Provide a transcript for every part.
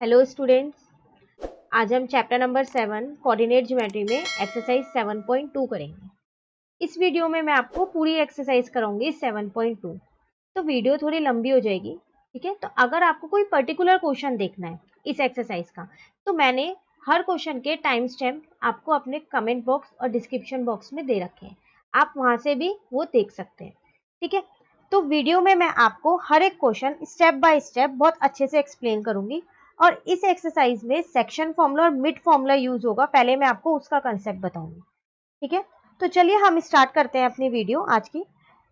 Hello students. आज हम chapter number 7 coordinate geometry में एक्सरसाइज 7.2 करेंगे। इस वीडियो में मैं आपको पूरी एक्सरसाइज कराऊंगी 7.2। तो वीडियो थोड़ी लंबी हो जाएगी, ठीक है। तो अगर आपको कोई पर्टिकुलर क्वेश्चन देखना है इस एक्सरसाइज का, तो मैंने हर क्वेश्चन के टाइम स्टैम्प आपको अपने कमेंट बॉक्स और डिस्क्रिप्शन बॉक्स में दे रखे हैं। आप वहां से भी वो देख सकते हैं, ठीक है। तो वीडियो में मैं आपको हर एक क्वेश्चन स्टेप बाय स्टेप बहुत अच्छे से एक्सप्लेन करूंगी। और इस एक्सरसाइज में सेक्शन फॉर्मूला और मिड फॉर्मूला यूज होगा। पहले मैं आपको उसका कंसेप्ट बताऊंगी, ठीक है। तो चलिए हम स्टार्ट करते हैं अपनी वीडियो आज की।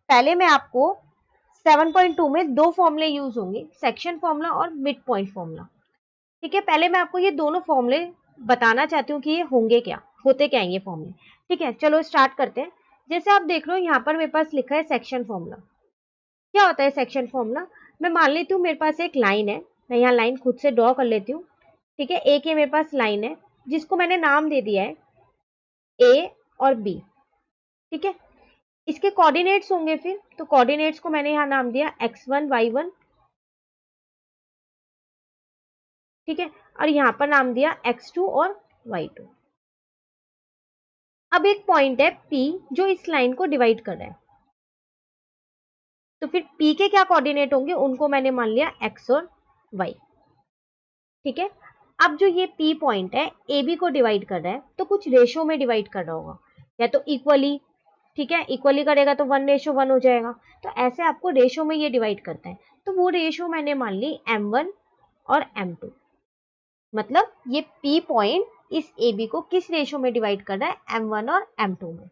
पहले मैं आपको 7.2 में दो फॉर्मूले यूज होंगे, सेक्शन फॉर्मूला और मिड पॉइंट फॉर्मूला, ठीक है। पहले मैं आपको ये दोनों फॉर्मूले बताना चाहती हूँ कि ये होंगे क्या, होते क्या हैं ये फॉर्मूले, ठीक है। चलो स्टार्ट करते हैं। जैसे आप देख रहे हो यहाँ पर मेरे पास लिखा है सेक्शन फॉर्मूला। क्या होता है सेक्शन फॉर्मूला? मैं मान लेती हूँ मेरे पास एक लाइन है, मैं यहाँ लाइन खुद से ड्रॉ कर लेती हूँ, ठीक है। एक ये मेरे पास लाइन है जिसको मैंने नाम दे दिया है ए और बी, ठीक है। इसके कोऑर्डिनेट्स होंगे फिर, तो कोऑर्डिनेट्स को मैंने यहाँ नाम दिया x1 y1, ठीक है। और यहाँ पर नाम दिया x2 और y2। अब एक पॉइंट है P जो इस लाइन को डिवाइड कर रहा है, तो फिर P के क्या कोऑर्डिनेट होंगे, उनको मैंने मान लिया x और y, ठीक है। अब जो ये P पॉइंट है AB को डिवाइड कर रहा है, तो कुछ रेशो में डिवाइड कर रहा होगा, या तो इक्वली, ठीक है। इक्वली करेगा तो 1:1 हो जाएगा। तो ऐसे आपको रेशो में ये डिवाइड करता है, तो वो रेशो मैंने मान ली M1 और M2। मतलब ये P पॉइंट इस AB को किस रेशो में डिवाइड कर रहा है, M1 और M2 में,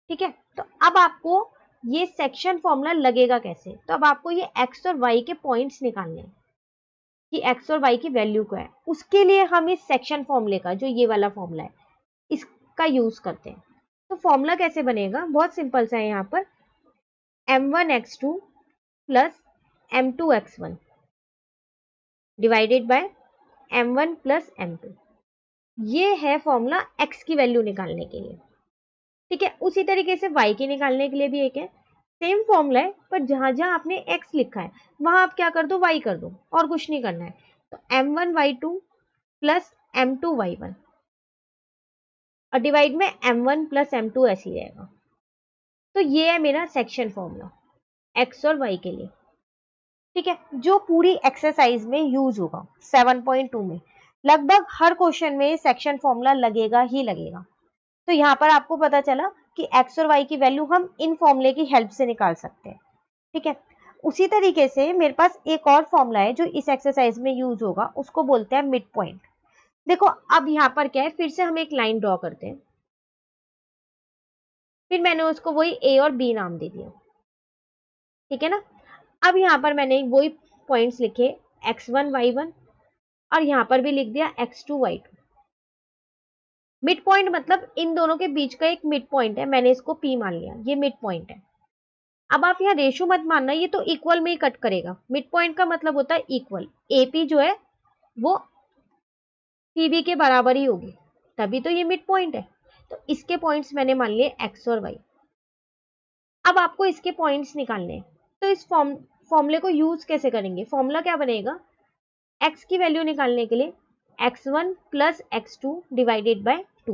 ठीक है। तो अब आपको ये सेक्शन फॉर्मूला लगेगा कैसे, तो अब आपको ये x और y के पॉइंट्स निकालने हैं कि x और y की वैल्यू क्या है। उसके लिए हम इस सेक्शन फॉर्मूले का, जो ये वाला फॉर्मूला है, इसका यूज करते हैं। तो फॉर्मूला कैसे बनेगा, बहुत सिंपल सा है। यहाँ पर m1x2 plus m2x1 divided by m1 plus m2, ये है फॉर्मूला x की वैल्यू निकालने के लिए, ठीक है। उसी तरीके से y की निकालने के लिए भी एक है, सेम फॉर्मूला है, पर जहां जहां आपने x लिखा है वहां आप क्या कर दो, y कर दो, और कुछ नहीं करना है। तो m1y2 प्लस m2y1 और डिवाइड में m1 प्लस m2 ऐसे ही रहेगा। तो ये है मेरा सेक्शन फॉर्मूला x और y के लिए, ठीक है, जो पूरी एक्सरसाइज में यूज होगा 7.2 में। लगभग हर क्वेश्चन में सेक्शन फॉर्मूला लगेगा ही लगेगा। तो यहाँ पर आपको पता चला कि x और y की वैल्यू हम इन फॉर्मूले की हेल्प से निकाल सकते हैं, ठीक है। उसी तरीके से मेरे पास एक और फॉर्मूला है जो इस एक्सरसाइज में यूज होगा, उसको बोलते हैं मिड पॉइंट। देखो अब यहाँ पर क्या है, फिर से हम एक लाइन ड्रॉ करते हैं, फिर मैंने उसको वही ए और बी नाम दे दिया, ठीक है ना। अब यहाँ पर मैंने वही पॉइंट्स लिखे x1 y1 और यहाँ पर भी लिख दिया x2 y2। मिड पॉइंट मतलब इन दोनों के बीच का एक मिड पॉइंट है, मैंने इसको P मान लिया, ये मिड पॉइंट है। अब आप यहाँ रेशो मत मानना, ये तो इक्वल में ही कट करेगा। मिड पॉइंट का मतलब होता है इक्वल, AP जो है वो PB के बराबर ही होगी, तभी तो ये मिड पॉइंट है। तो इसके पॉइंट्स मैंने मान लिए x और y। अब आपको इसके पॉइंट्स निकालने हैं, तो इस फॉर्मूले को यूज कैसे करेंगे, फॉर्मूला क्या बनेगा, x की वैल्यू निकालने के लिए x1 plus x2 divided by 2,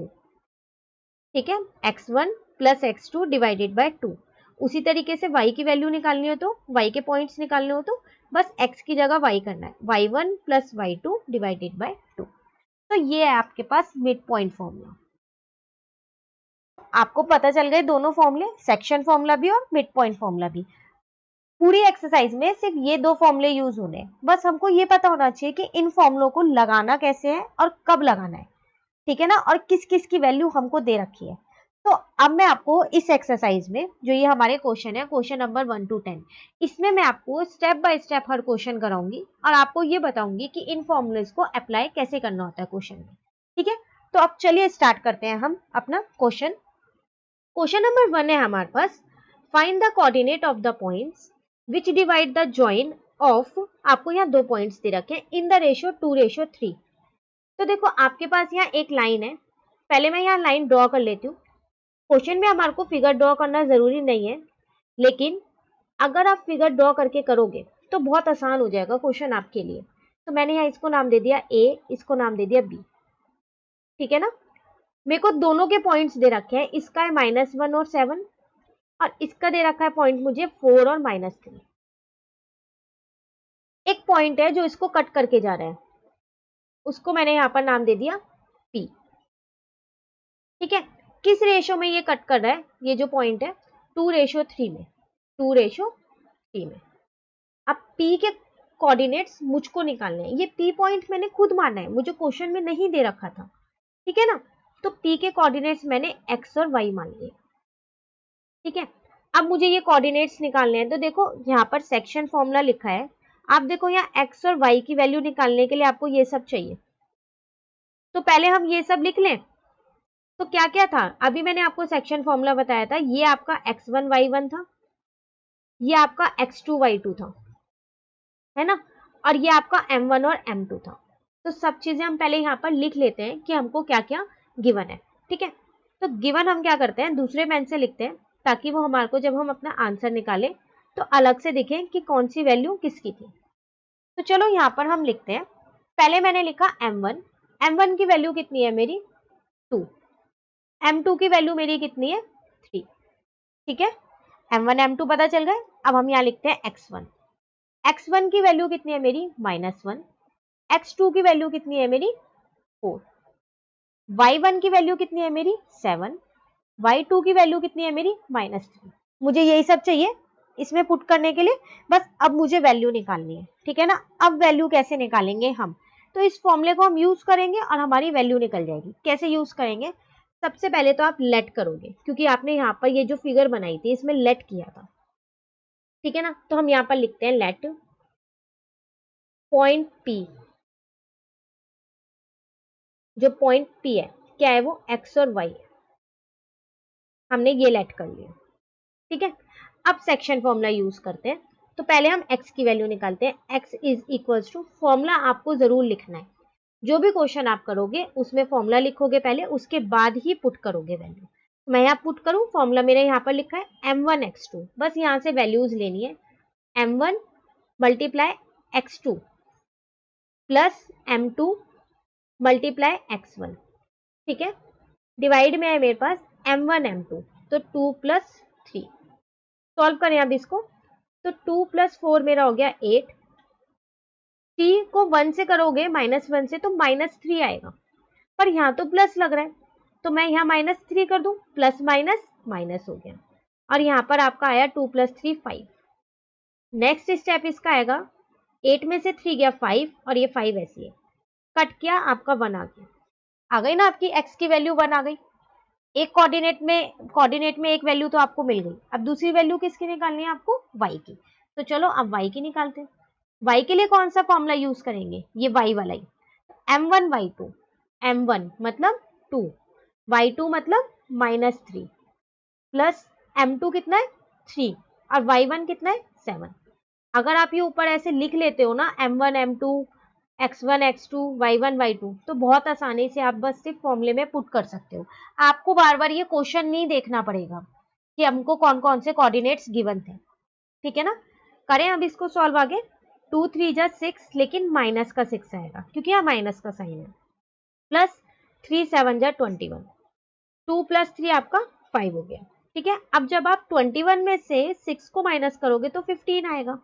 ठीक है। x1 plus x2 divided by 2। उसी तरीके से y की वैल्यू निकालनी हो, तो y के पॉइंट्स निकालने हो, तो बस x की जगह y करना है, y1 plus y2 divided by 2। तो ये है आपके पास मिड पॉइंट फॉर्मूला। आपको पता चल गए दोनों फॉर्मूले, सेक्शन फॉर्मूला भी और मिड पॉइंट फॉर्मूला भी। पूरी एक्सरसाइज में सिर्फ ये दो फॉर्मूले यूज होने हैं, बस हमको ये पता होना चाहिए कि इन फॉर्मूलों को लगाना कैसे है और कब लगाना है, ठीक है ना, और किस किस की वैल्यू हमको दे रखी है। तो अब मैं आपको इस एक्सरसाइज में, जो ये हमारे क्वेश्चन है, क्वेश्चन नंबर 1 to 10, इसमें मैं आपको स्टेप बाय स्टेप हर क्वेश्चन कराऊंगी और आपको ये बताऊंगी कि इन फॉर्मूलेस को अप्लाई कैसे करना होता है क्वेश्चन में, ठीक है। तो अब चलिए स्टार्ट करते हैं हम अपना क्वेश्चन। क्वेश्चन नंबर 1 है हमारे पास, find the coordinate of the points which divide the join of, आपको यहाँ दो पॉइंट्स दे रखे हैं, इन द रेशियो 2:3। तो देखो आपके पास यहाँ एक लाइन है, पहले मैं यहाँ लाइन ड्रॉ कर लेती हूँ। क्वेश्चन में हमारे को फिगर ड्रॉ करना जरूरी नहीं है, लेकिन अगर आप फिगर ड्रॉ करके करोगे तो बहुत आसान हो जाएगा क्वेश्चन आपके लिए। तो मैंने यहाँ इसको नाम दे दिया ए, इसको नाम दे दिया बी, ठीक है ना। मेरे को दोनों के पॉइंट्स दे रखे हैं, इसका है -1 और 7 और इसका दे रखा है पॉइंट मुझे 4 और -3। एक पॉइंट है जो इसको कट करके जा रहा है, उसको मैंने यहाँ पर नाम दे दिया P, ठीक है। किस रेशो में ये कट कर रहा है, ये जो पॉइंट है 2:3 में, 2:3 में। अब P के कोऑर्डिनेट्स मुझको निकालने हैं, ये P पॉइंट मैंने खुद माना है, मुझे क्वेश्चन में नहीं दे रखा था, ठीक है ना। तो P के कोऑर्डिनेट्स मैंने x और y मान लिए, ठीक है। अब मुझे ये कोऑर्डिनेट्स निकालने हैं, तो देखो यहाँ पर सेक्शन फॉर्मूला लिखा है, आप देखो यहाँ x और y की वैल्यू निकालने के लिए आपको ये सब चाहिए, तो पहले हम ये सब लिख लें। तो क्या क्या था, अभी मैंने आपको सेक्शन फॉर्मूला बताया था, ये आपका x1 y1 था, ये आपका x2 y2 था, है ना, और ये आपका m1 और m2 था। तो सब चीजें हम पहले यहाँ पर लिख लेते हैं कि हमको क्या क्या गिवन है, ठीक है। तो गिवन हम क्या करते हैं, दूसरे पेन से लिखते हैं, ताकि वो हमारे को जब हम अपना आंसर निकालें तो अलग से दिखे कि कौन सी वैल्यू किसकी थी। तो चलो यहाँ पर हम लिखते हैं, पहले मैंने लिखा m1, m1 की वैल्यू कितनी है मेरी 2, m2 की वैल्यू मेरी कितनी है 3, ठीक है। m1 m2 पता चल गए। अब हम यहाँ लिखते हैं x1, x1 की वैल्यू कितनी है मेरी -1, x2 की वैल्यू कितनी है मेरी 4, y1 की वैल्यू कितनी है मेरी 7, y2 की वैल्यू कितनी है मेरी -3। मुझे यही सब चाहिए इसमें पुट करने के लिए, बस अब मुझे वैल्यू निकालनी है, ठीक है ना। अब वैल्यू कैसे निकालेंगे हम, तो इस फॉर्मूले को हम यूज करेंगे और हमारी वैल्यू निकल जाएगी। कैसे यूज करेंगे, सबसे पहले तो आप लेट करोगे, क्योंकि आपने यहाँ पर ये जो फिगर बनाई थी इसमें लेट किया था, ठीक है ना। तो हम यहाँ पर लिखते हैं लेट पॉइंट P, जो पॉइंट P है क्या है वो x और y है, हमने ये लेट कर लिया, ठीक है। अब सेक्शन फॉर्मूला यूज करते हैं, तो पहले हम x की वैल्यू निकालते हैं। x is equals to, formula आपको जरूर लिखना है, जो भी क्वेश्चन आप करोगे उसमें फॉर्मूला लिखोगे पहले, उसके बाद ही पुट करोगे वैल्यू। मैं यहाँ पुट करूँ, फॉर्मूला मेरे यहाँ पर लिखा है m1 x2, बस यहाँ से वैल्यूज लेनी है, m1 multiply x2 plus m2 multiply x1, ठीक है। डिवाइड में है मेरे पास m1 m2, तो 2 + 3, सॉल्व करें अब इसको, तो 2 + 4 मेरा हो गया 8, 3 को 1 से करोगे -1 से तो -3 आएगा, पर यहाँ तो प्लस लग रहा है, तो मैं यहाँ -3 कर दूं, प्लस माइनस माइनस हो गया, और यहाँ पर आपका आया 2 + 3 5। नेक्स्ट स्टेप इसका आएगा, 8 में से 3 गया 5 और ये 5 ऐसी है, कट किया आपका 1 आ गई ना, आपकी x की वैल्यू 1 आ गई। एक कोऑर्डिनेट में एक वैल्यू तो आपको मिल गई, अब दूसरी वैल्यू किसकी निकालनी है आपको, y की। तो चलो अब y की निकालते हैं। y के लिए कौन सा फॉर्मूला यूज करेंगे, ये y वाला ही, m1 y2, m1 मतलब 2, y2 मतलब -3 प्लस m2 कितना है 3 और y1 कितना है 7। अगर आप ये ऊपर ऐसे लिख लेते हो ना m1 m2 x1 x2 y1 y2, तो बहुत आसानी से आप बस सिर्फ फॉर्मूले में पुट कर सकते हो, आपको बार बार ये क्वेश्चन नहीं देखना पड़ेगा कि हमको कौन कौन से कोऑर्डिनेट्स गिवन थे, ठीक है ना। करें अब इसको सॉल्व आगे, 2 3 जा 6, लेकिन माइनस का 6 आएगा क्योंकि यहाँ माइनस का साइन है, प्लस 3 7 जा 21, 2 + 3 आपका 5 हो गया, ठीक है। अब जब आप 21 में से 6 को माइनस करोगे तो 15 आएगा,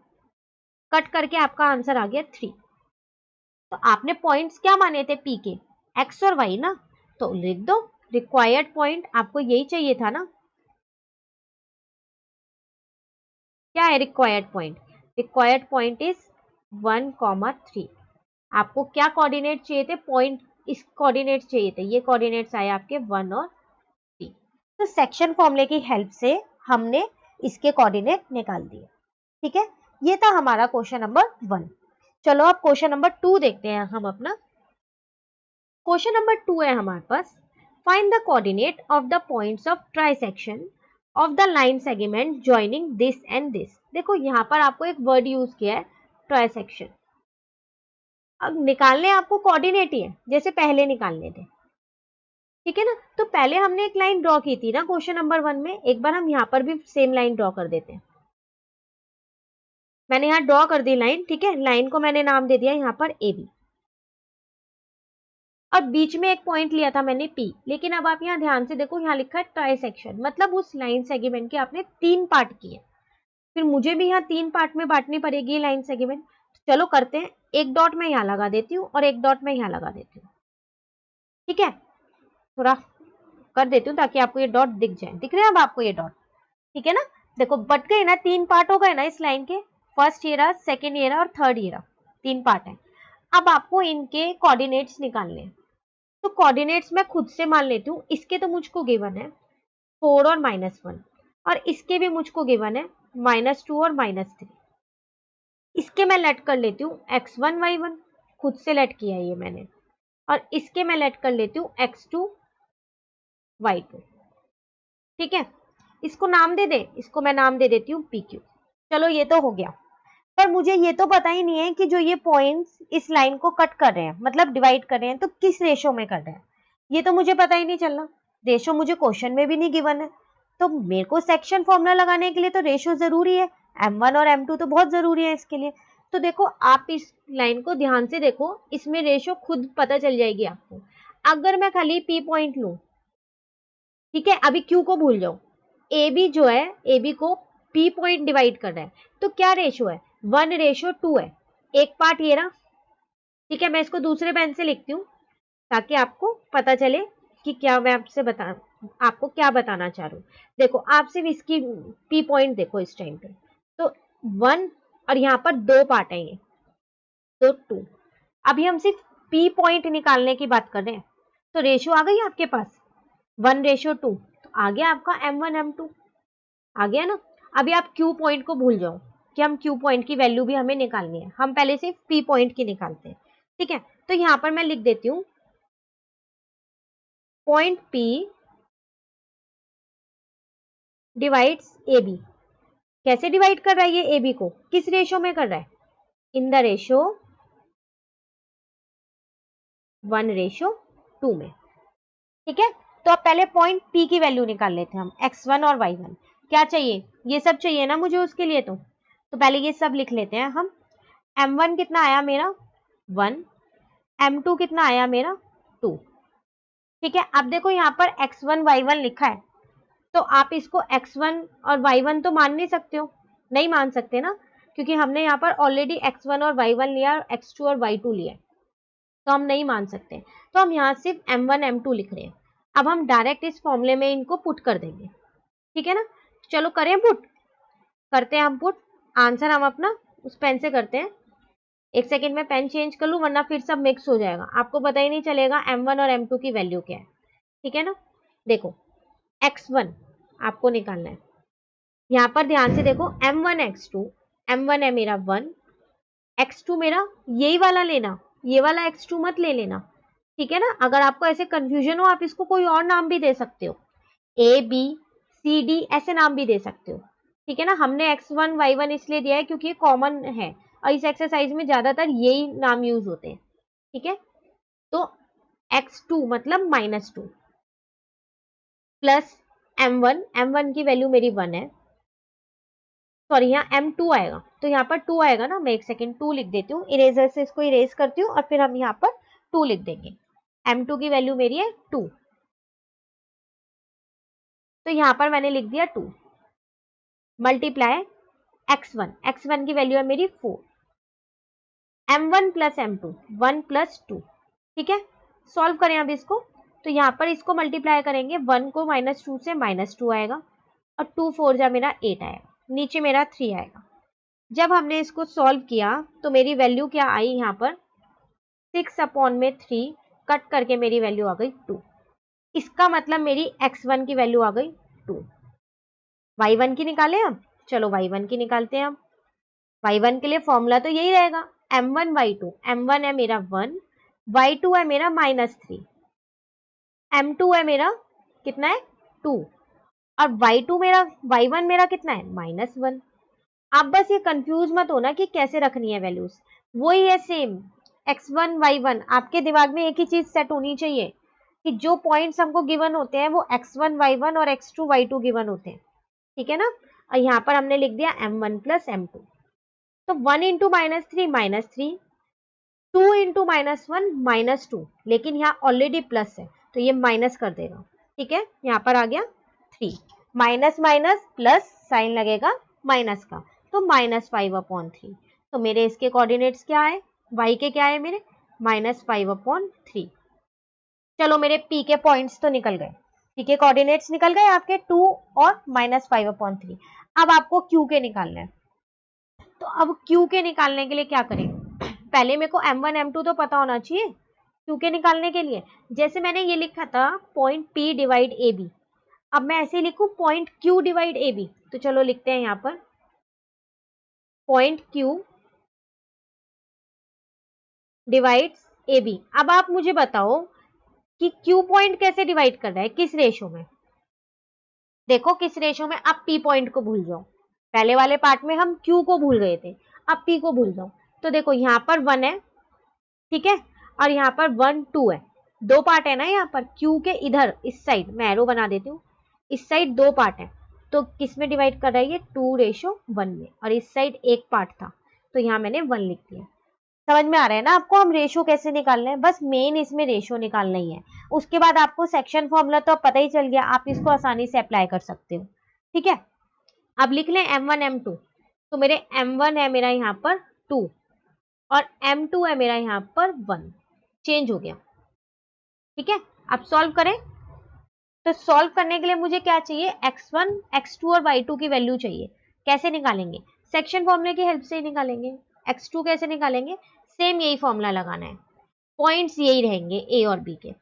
कट करके आपका आंसर आ गया 3। तो आपने पॉइंट्स क्या माने थे P के, x और y ना, तो लिख दो रिक्वायर्ड पॉइंट, आपको यही चाहिए था ना। क्या है required point, required point is 1, 3। आपको क्या कोऑर्डिनेट चाहिए थे, पॉइंट इस कोऑर्डिनेट चाहिए थे, ये कोऑर्डिनेट्स आए आपके 1 और 3। तो सेक्शन फॉर्मूले की हेल्प से हमने इसके कोऑर्डिनेट निकाल दिए, ठीक है। ये था हमारा क्वेश्चन नंबर 1। चलो अब क्वेश्चन नंबर 2 देखते हैं हम अपना। क्वेश्चन नंबर 2 है हमारे पास, find the coordinate of the points of trisection of the line segment joining this and this. देखो यहाँ पर आपको एक वर्ड यूज किया है ट्राइसेक्शन, अब निकालने आपको कोऑर्डिनेट ही है जैसे पहले निकालने थे, ठीक है ना। तो पहले हमने एक लाइन ड्रॉ की थी ना क्वेश्चन नंबर 1 में, एक बार हम यहाँ पर भी सेम लाइन ड्रॉ कर देते हैं। मैंने यहाँ ड्रॉ कर दी लाइन, ठीक है, लाइन को मैंने नाम दे दिया यहाँ पर ए बी, और बीच में एक पॉइंट लिया था मैंने पी, लेकिन अब आप यहाँ ध्यान से देखो, यहाँ लिखा है ट्राइसेक्शन, मतलब उस लाइन सेगमेंट के आपने 3 पार्ट किए, फिर मुझे भी यहाँ 3 पार्ट में बांटनी पड़ेगी लाइन सेगमेंट। चलो करते हैं, एक डॉट मैं यहाँ लगा देती हूँ और एक डॉट मैं यहाँ लगा देती हूँ, ठीक है, थोड़ा कर देती हूँ ताकि आपको ये डॉट दिख जाए, दिख रहे हैं अब आपको ये डॉट, ठीक है ना। देखो बट गए ना, 3 पार्ट हो गए ना इस लाइन के, फर्स्ट ये रहा, सेकेंड ये रहा और थर्ड ये रहा, 3 पार्ट है। अब आपको इनके कोऑर्डिनेट्स निकालने हैं, तो कोऑर्डिनेट्स मैं खुद से मान लेती हूँ, इसके तो मुझको गिवन है 4 और -1, और इसके भी मुझको गिवन है -2 और -3, इसके मैं लेट कर लेती हूँ x1 y1, खुद से लेट किया है ये मैंने, और इसके मैं लेट कर लेती हूँ x2 y2, ठीक है। इसको नाम दे दे, इसको मैं नाम दे देती हूँ PQ। चलो ये तो हो गया, पर मुझे ये तो पता ही नहीं है कि जो ये पॉइंट्स इस लाइन को कट कर रहे हैं, मतलब डिवाइड कर रहे हैं, तो किस रेशो में कर रहे हैं, ये तो मुझे पता ही नहीं चल रहा, रेशो मुझे क्वेश्चन में भी नहीं गिवन है, तो मेरे को सेक्शन फॉर्मूला लगाने के लिए तो रेशो जरूरी है, M1 और M2 तो बहुत जरूरी है इसके लिए। तो देखो आप इस लाइन को ध्यान से देखो, इसमें रेशो खुद पता चल जाएगी आपको। अगर मैं खाली P पॉइंट लूं, ठीक है, अभी Q को भूल जाओ, ए बी जो है, ए बी को P पॉइंट डिवाइड कर रहा है, तो क्या रेशो है, 1:2 है, एक पार्ट ये रहा, ठीक है। मैं इसको दूसरे पेन से लिखती हूँ ताकि आपको पता चले कि क्या मैं आपको क्या बताना चाह रही हूँ। देखो आप सिर्फ इसकी P पॉइंट देखो इस टाइम पे, तो 1 और यहाँ पर 2 पार्ट है ये, तो 2। अभी हम सिर्फ P पॉइंट निकालने की बात कर रहे हैं, तो रेशो आ गई आपके पास 1:2, तो आ गया आपका M1 M2, आ गया ना। अभी आप Q पॉइंट को भूल जाओ कि हम Q पॉइंट की वैल्यू भी हमें निकालनी है, हम पहले सिर्फ P पॉइंट की निकालते हैं, ठीक है। तो यहाँ पर मैं लिख देती हूँ point P divides A B. कैसे डिवाइड कर रहा है ये ए बी को, किस रेशो में कर रहा है, इन द रेशो 1:2 में, ठीक है। तो अब पहले पॉइंट P की वैल्यू निकाल लेते हैं हम, x1 और y1, क्या चाहिए, ये सब चाहिए ना मुझे उसके लिए, तो पहले ये सब लिख लेते हैं हम। M1 कितना आया मेरा 1, M2 कितना आया मेरा 2, ठीक है। अब देखो यहाँ पर x1 y1 लिखा है, तो आप इसको x1 और y1 तो मान नहीं सकते हो, नहीं मान सकते ना, क्योंकि हमने यहाँ पर ऑलरेडी x1 और y1 लिया और x2 और y2 लिया, तो हम नहीं मान सकते, तो हम यहाँ सिर्फ M1 M2 लिख रहे हैं। अब हम डायरेक्ट इस फॉर्मूले में इनको पुट कर देंगे, ठीक है ना। चलो करें पुट, करते हैं हम पुट, आंसर हम अपना उस पेन से करते हैं। एक सेकेंड में पेन चेंज कर लूँ वरना फिर सब मिक्स हो जाएगा, आपको पता ही नहीं चलेगा M1 और M2 की वैल्यू क्या है, ठीक है ना। देखो x1 आपको निकालना है, यहाँ पर ध्यान से देखो M1 x2, M1 है मेरा 1, x2 मेरा यही वाला लेना, ये वाला x2 मत ले लेना, ठीक है ना। अगर आपको ऐसे कंफ्यूजन हो आप इसको कोई और नाम भी दे सकते हो, ए बी सी डी ऐसे नाम भी दे सकते हो, ठीक है ना। हमने x1 y1 इसलिए दिया है क्योंकि ये कॉमन है और इस एक्सरसाइज में ज्यादातर यही नाम यूज होते हैं, ठीक है। तो x2 मतलब -2 प्लस M1, M1 की वैल्यू मेरी 1 है, सॉरी यहाँ M2 आएगा, तो यहाँ पर 2 आएगा ना, मैं एक सेकेंड 2 लिख देती हूँ, इरेजर से इसको इरेज करती हूँ और फिर हम यहाँ पर 2 लिख देंगे। M2 की वैल्यू मेरी है 2, तो यहाँ पर मैंने लिख दिया 2 मल्टीप्लाई x1, x1 की वैल्यू है मेरी 4, M1 प्लस M2 1 प्लस 2, ठीक है। सॉल्व करें अब इसको, तो यहाँ पर इसको मल्टीप्लाई करेंगे, 1 को -2 से -2 आएगा और 2 4 जा मेरा 8 आएगा, नीचे मेरा 3 आएगा। जब हमने इसको सॉल्व किया तो मेरी वैल्यू क्या आई, यहाँ पर 6/3 कट करके मेरी वैल्यू आ गई 2, इसका मतलब मेरी x1 की वैल्यू आ गई 2। y1 की निकालें हम, चलो y1 की निकालते हैं हम। y1 के लिए फॉर्मूला तो यही रहेगा m1 y2, m1 है मेरा 1, y2 है मेरा -3, m2 है मेरा कितना है 2, और y2 मेरा y1 मेरा कितना है -1। आप बस ये कंफ्यूज मत होना कि कैसे रखनी है वैल्यूज, वही है सेम x1 y1, आपके दिमाग में एक ही चीज सेट होनी चाहिए कि जो पॉइंट्स हमको गिवन होते हैं वो x1 y1 और x2 y2 गिवन होते हैं, ठीक है ना। और यहाँ पर हमने लिख दिया m1 प्लस m2, तो 1 इंटू -3 -3, 2 इंटू -1 -2, लेकिन यहाँ ऑलरेडी प्लस है तो ये माइनस कर देगा। ठीक है, यहाँ पर आ गया 3, माइनस माइनस प्लस साइन लगेगा माइनस का, तो -5/3। तो मेरे इसके कोऑर्डिनेट्स क्या है, y के क्या है मेरे, -5/3। चलो मेरे p के पॉइंट्स तो निकल गए, p के कोऑर्डिनेट्स निकल गए आपके 2 और -5/3। अब आपको q के निकालना है। तो अब q के निकालने के लिए क्या करें, पहले मेरे को m1 m2 तो पता होना चाहिए q के निकालने के लिए। जैसे मैंने ये लिखा था पॉइंट p डिवाइड ab, अब मैं ऐसे लिखूं पॉइंट q डिवाइड ab। तो चलो लिखते हैं यहाँ पर पॉइंट q डिवाइड्स ab। अब आप मुझे बताओ कि q पॉइंट कैसे डिवाइड कर रहा है, किस रेशो में। देखो किस रेशो में, आप p पॉइंट को भूल जाओ, पहले वाले पार्ट में हम q को भूल गए थे, अब p को भूल जाओ। तो देखो यहाँ पर 1 है, ठीक है, और यहाँ पर 1 2 है, दो पार्ट है ना यहाँ पर। q के इधर इस साइड मैं एरो बना देती हूँ, इस साइड दो पार्ट है, तो किस में डिवाइड कर रहा है ये 2:1 में, और इस साइड एक पार्ट था तो यहाँ मैंने 1 लिख दिया। समझ में आ रहा है ना आपको हम रेशो कैसे निकालना है, बस मेन इसमें रेशो निकालना ही है। उसके बाद आपको सेक्शन फॉर्मूला तो पता ही चल गया, आप इसको आसानी से अप्लाई कर सकते हो। ठीक है, अब लिख लें m1 m2। तो मेरे m1 है मेरा यहाँ पर 2 और m2 है मेरा यहाँ पर 1, चेंज हो गया। ठीक है, अब सॉल्व करें। तो सॉल्व करने के लिए मुझे क्या चाहिए, x1 x2 और y2 की वैल्यू चाहिए। कैसे निकालेंगे, सेक्शन फॉर्मूले की हेल्प से ही निकालेंगे। x2 कैसे निकालेंगे, सेम यही फॉर्मूला लगाना है, पॉइंट्स यही रहेंगे a और b के।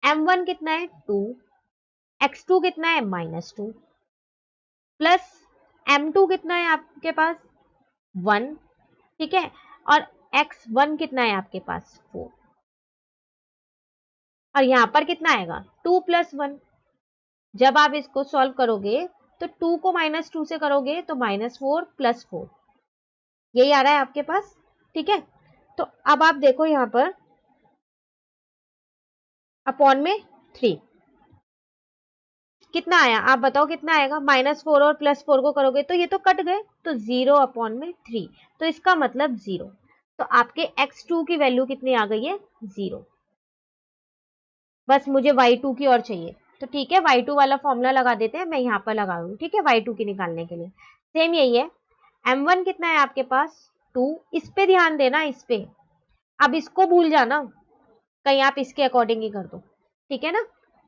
m1 कितना है 2, x2 कितना है -2, प्लस m2 कितना है आपके पास 1, ठीक है, और x1 कितना है आपके पास 4, और यहां पर कितना आएगा 2 + 1। जब आप इसको सॉल्व करोगे तो 2 को -2 से करोगे तो -4 + 4, यही आ रहा है आपके पास। ठीक है, तो अब आप देखो यहां पर अपॉन में 3 कितना आया, आप बताओ कितना आएगा, -4 और +4 को करोगे तो ये तो कट गए, तो 0/3, तो इसका मतलब 0। तो आपके x2 की वैल्यू कितनी आ गई है 0। बस मुझे y2 की और चाहिए, तो ठीक है y2 वाला फॉर्मूला लगा देते हैं, मैं यहाँ पर लगा दूँ। ठीक है, y2 की निकालने के लिए सेम यही है। m1 कितना है आपके पास 2, इस पे ध्यान देना, इस पे, अब इसको भूल जाना, कहीं आप इसके अकॉर्डिंग ही कर दो। ठीक है ना,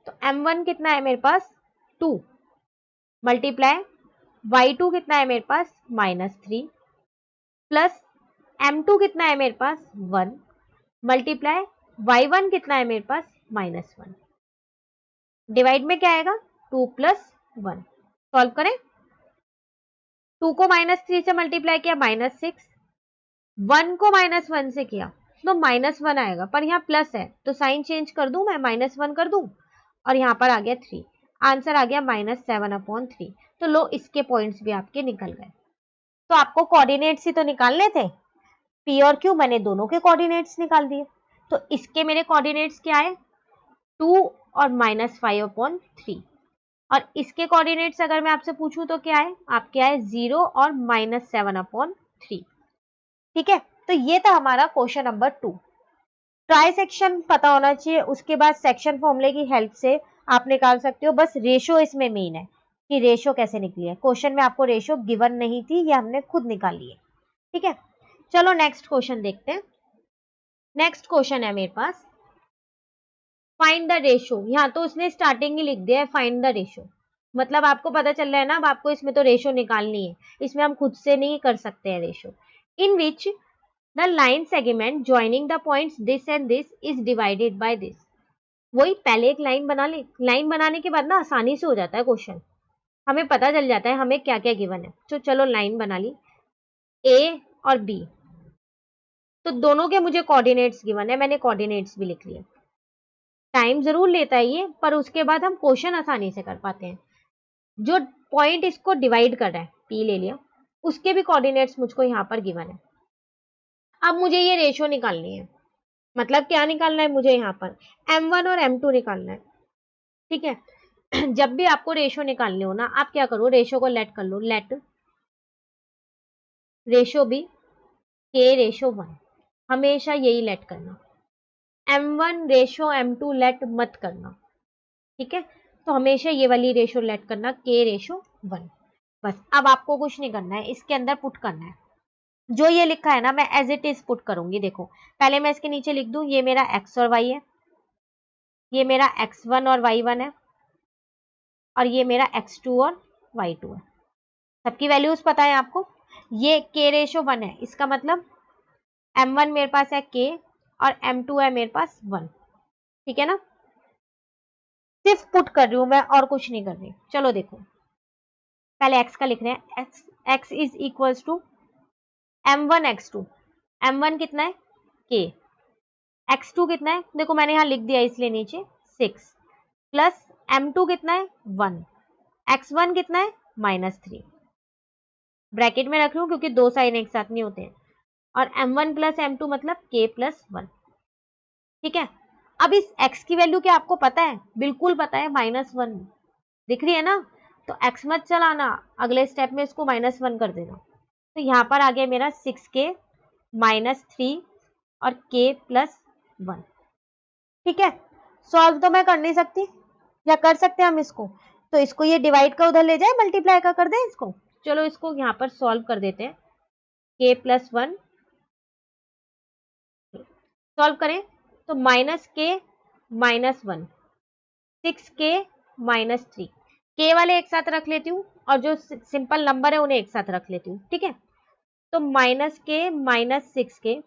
तो m1 कितना है मेरे पास 2 मल्टीप्लाई y2 कितना है मेरे पास -3, प्लस m2 कितना है मेरे पास 1 मल्टीप्लाई y1 कितना है मेरे पास -1, डिवाइड में क्या आएगा 2 + 1। सॉल्व करें, 2 को -3 से मल्टीप्लाई किया -6, 1 को -1 से किया तो -1 आएगा, पर यहाँ प्लस है तो साइन चेंज कर दूं मैं, -1 कर दूं, और यहाँ पर आ गया 3, आंसर आ गया -7/3। तो लो इसके पॉइंट्स भी आपके निकल गए। तो आपको कोऑर्डिनेट्स ही तो निकालने थे, p और q, मैंने दोनों के कोऑर्डिनेट्स निकाल दिए। तो इसके मेरे कोऑर्डिनेट्स क्या है 2 और -5/3, और इसके कोऑर्डिनेट्स अगर मैं आपसे पूछूं तो क्या है, आपके आए 0 और -7/3। ठीक है, तो ये था हमारा क्वेश्चन नंबर 2। ट्राई सेक्शन पता होना चाहिए, उसके बाद सेक्शन फॉर्मूले की हेल्प से आप निकाल सकते हो। बस रेशो इसमें मेन है कि रेशो कैसे निकली है, क्वेश्चन में आपको रेशो गिवन नहीं थी, ये हमने खुद निकाली है। ठीक है, चलो नेक्स्ट क्वेश्चन देखते हैं। नेक्स्ट क्वेश्चन है मेरे पास फाइंड द रेशो। यहाँ तो उसने स्टार्टिंग ही लिख दिया है फाइंड द रेशो, मतलब आपको पता चल रहा है ना, अब आपको इसमें तो रेशो निकालनी है, इसमें हम खुद से नहीं कर सकते हैं ratio. In which the line segment joining the points this and this is divided by this. वही पहले एक लाइन बना ले, लाइन बनाने के बाद ना आसानी से हो जाता है क्वेश्चन, हमें पता चल जाता है हमें क्या क्या गिवन है। तो चलो लाइन बना ली ए और बी, तो दोनों के मुझे कोऑर्डिनेट्स गिवन है, मैंने कोऑर्डिनेट्स भी लिख लिए। टाइम जरूर लेता है ये, पर उसके बाद हम क्वेश्चन आसानी से कर पाते हैं। जो पॉइंट इसको डिवाइड कर रहा है पी ले लिया, उसके भी कोऑर्डिनेट्स मुझको यहाँ पर गिवन है। अब मुझे ये रेशो निकालनी है, मतलब क्या निकालना है मुझे यहाँ पर m1 और m2 निकालना है। ठीक है, जब भी आपको रेशो निकालनी हो ना, आप क्या करो रेशो को लेट कर लो, लेट रेशो बी k/1, हमेशा यही लेट करना, m1/m2 लेट मत करना, ठीक है। तो हमेशा ये वाली रेशो लेट करना, k/1। बस अब आपको कुछ नहीं करना है, इसके अंदर पुट करना है जो ये लिखा है ना, मैं एज इट इज पुट करूंगी। देखो पहले मैं इसके नीचे लिख दूं, ये मेरा x और y है, ये मेरा x1 और y1 है, और ये मेरा x2 और y2 है। सबकी वैल्यूज पता है आपको। ये k/1 है, इसका मतलब m1 मेरे पास है k और m2 है मेरे पास 1, ठीक है ना। सिर्फ पुट कर रही हूं मैं, और कुछ नहीं कर रही। चलो देखो, पहले x का लिख रहे हैं, x is equals to m1 x2, m1 कितना है k, x2 कितना है, देखो मैंने यहां लिख दिया इसलिए नीचे 6, प्लस m2 कितना है 1, x1 कितना है -3, ब्रैकेट में रख रही हूँ क्योंकि दो साइन एक साथ नहीं होते हैं, और m1 प्लस m2 मतलब k प्लस 1, ठीक है। अब इस x की वैल्यू क्या आपको पता है, बिल्कुल पता है, -1 दिख रही है ना, तो x मत चलाना, अगले स्टेप में इसको -1 कर देना। तो यहाँ पर आ गया मेरा 6k -3 और k प्लस 1, ठीक है। सॉल्व तो मैं कर नहीं सकती, या कर सकते हैं हम इसको, तो इसको ये डिवाइड का उधर ले जाए, मल्टीप्लाई का कर दें इसको। चलो इसको यहाँ पर सॉल्व कर देते हैं, k प्लस 1 सॉल्व करें तो -k -1, 6k -3, k वाले एक साथ रख लेती हूँ और जो सिंपल नंबर है उन्हें एक साथ रख लेती हूँ, ठीक है। तो -k -6k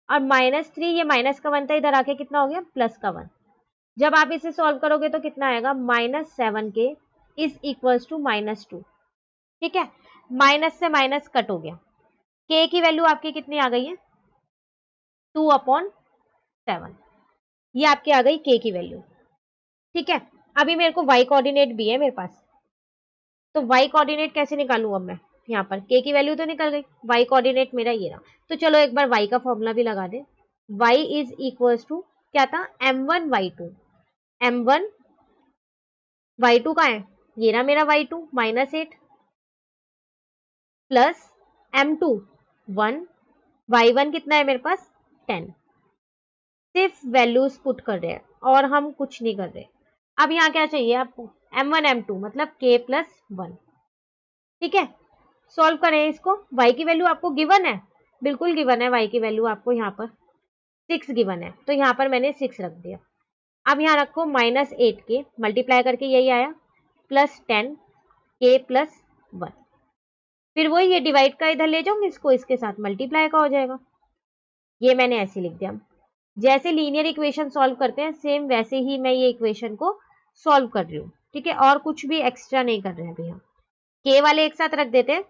और -3, ये माइनस का 1 था, इधर आके कितना हो गया प्लस का 1। जब आप इसे सॉल्व करोगे तो कितना आएगा, -7k इज इक्वल्स टू -2, ठीक है। माइनस से माइनस कट हो गया, k की वैल्यू आपकी कितनी आ गई है 2/7, ये आपकी आ गई k की वैल्यू, ठीक है। अभी मेरे को y कोऑर्डिनेट भी है मेरे पास, तो y कोऑर्डिनेट कैसे निकालूं अब मैं, यहाँ पर k की वैल्यू तो निकल गई, y कोऑर्डिनेट मेरा ये रहा। तो चलो एक बार y का फॉर्मूला भी लगा दे, y इज इक्वल्स टू क्या था, m1 y2, m1 y2 का है, ये रहा मेरा y2 -8, प्लस m2 1, y1 कितना है मेरे पास 10, सिर्फ वैल्यूज पुट कर रहे हैं और हम कुछ नहीं कर रहे। अब यहाँ क्या चाहिए आपको, m1 m2 मतलब k प्लस 1, ठीक है। सॉल्व करें इसको, y की वैल्यू आपको गिवन है, बिल्कुल गिवन है y की वैल्यू आपको, यहाँ पर 6 गिवन है, तो यहाँ पर मैंने 6 रख दिया। अब यहाँ रखो -8k मल्टीप्लाई करके यही आया, प्लस 10k प्लस 1, फिर वही ये डिवाइड का इधर ले जाऊंगी इसको, इसके साथ मल्टीप्लाई का हो जाएगा, ये मैंने ऐसे लिख दिया। जैसे लीनियर इक्वेशन सॉल्व करते हैं सेम वैसे ही मैं ये इक्वेशन को सॉल्व कर रही हूँ, ठीक है, और कुछ भी एक्स्ट्रा नहीं कर रहे हैं अभी हम। k वाले एक साथ रख देते हैं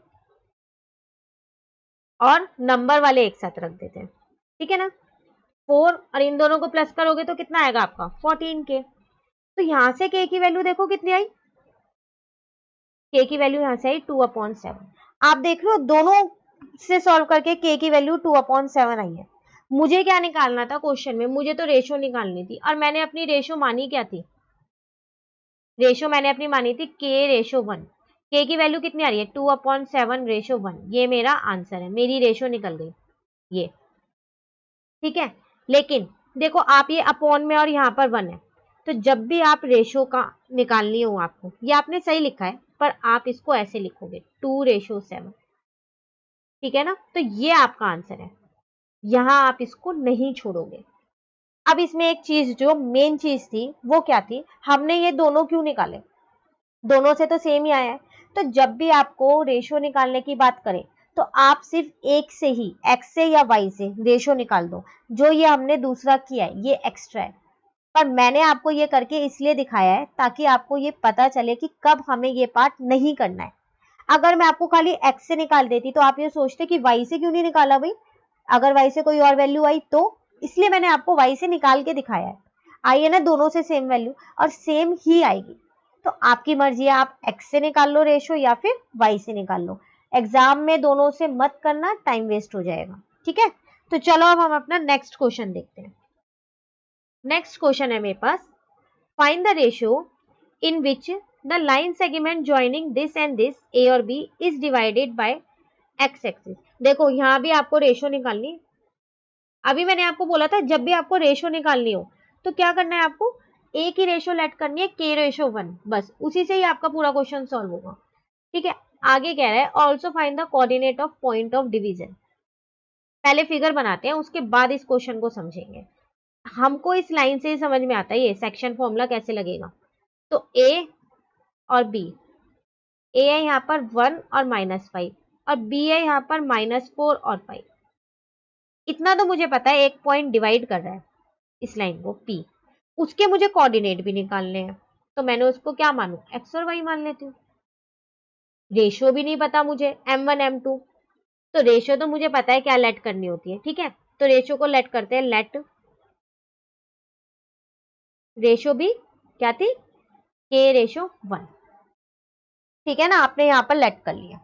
और नंबर वाले एक साथ रख देते हैं, ठीक है ना। 4 और इन दोनों को प्लस करोगे तो कितना आएगा आपका 14k। तो यहां से k की वैल्यू देखो कितनी आई, k की वैल्यू यहां से आई 2/7। आप देख लो दोनों से सॉल्व करके k की वैल्यू 2/7 आई है। मुझे क्या निकालना था क्वेश्चन में, मुझे तो रेशो निकालनी थी, और मैंने अपनी रेशो मानी क्या थी, रेशो मैंने अपनी मानी थी k/1, k की वैल्यू कितनी आ रही है 2/7/1, ये मेरा आंसर है, मेरी रेशो निकल गई ये, ठीक है। लेकिन देखो आप ये अपॉन में और यहाँ पर 1 है, तो जब भी आप रेशो का निकालनी हो आपको, ये आपने सही लिखा है पर आप इसको ऐसे लिखोगे 2/7, ठीक है ना। तो ये आपका आंसर है, यहाँ आप इसको नहीं छोड़ोगे। अब इसमें एक चीज जो मेन चीज थी वो क्या थी, हमने ये दोनों क्यों निकाले, दोनों से तो सेम ही आया है। तो जब भी आपको रेशो निकालने की बात करें तो आप सिर्फ एक से ही, x से या y से रेशो निकाल दो, जो ये हमने दूसरा किया है ये एक्स्ट्रा है, पर मैंने आपको ये करके इसलिए दिखाया है ताकि आपको ये पता चले कि कब हमें ये पार्ट नहीं करना है। अगर मैं आपको खाली x से निकाल देती तो आप ये सोचते कि y से क्यों नहीं निकाला भाई, अगर y से कोई और वैल्यू आई तो, इसलिए मैंने आपको y से निकाल के दिखाया है। आई है ना दोनों से सेम वैल्यू, और सेम ही आएगी, तो आपकी मर्जी है, आप x से निकाल लो रेशो या फिर y से निकाल लो। एग्जाम में दोनों से मत करना, टाइम वेस्ट हो जाएगा, ठीक है। तो चलो अब हम अपना नेक्स्ट क्वेश्चन देखते हैं। नेक्स्ट क्वेश्चन है मेरे पास, find the ratio in which the line segment joining this and this A or B is divided by x axis. देखो यहाँ भी आपको रेशो निकालनी है। अभी मैंने आपको बोला था जब भी आपको रेशो निकालनी हो तो क्या करना है, आपको एक ही रेशो लेट करनी है, k रेशो 1, बस उसी से ही आपका पूरा क्वेश्चन सॉल्व होगा। ठीक है, आगे कह रहा है also find the coordinate of point of division. पहले फिगर बनाते हैं, उसके बाद इस क्वेश्चन को समझेंगे। हमको इस लाइन से ही समझ में आता है ये सेक्शन फॉर्मूला कैसे लगेगा। तो ए और बी, ए है यहाँ पर 1 और -5 और बी है यहाँ पर -4 और 5। इतना तो मुझे पता है, एक पॉइंट डिवाइड कर रहा है इस लाइन को पी, उसके मुझे कोऑर्डिनेट भी निकालने हैं। तो मैंने उसको क्या मानू, एक्स और वाई मान लेती हूँ। रेशियो भी नहीं पता मुझे m1 m2, तो रेशियो तो मुझे पता है क्या लेट करनी होती है। ठीक है, तो रेशियो को लेट करते हैं, लेट रेशियो भी क्या थी, k रेशियो 1। ठीक है ना, आपने यहाँ पर लेट कर लिया।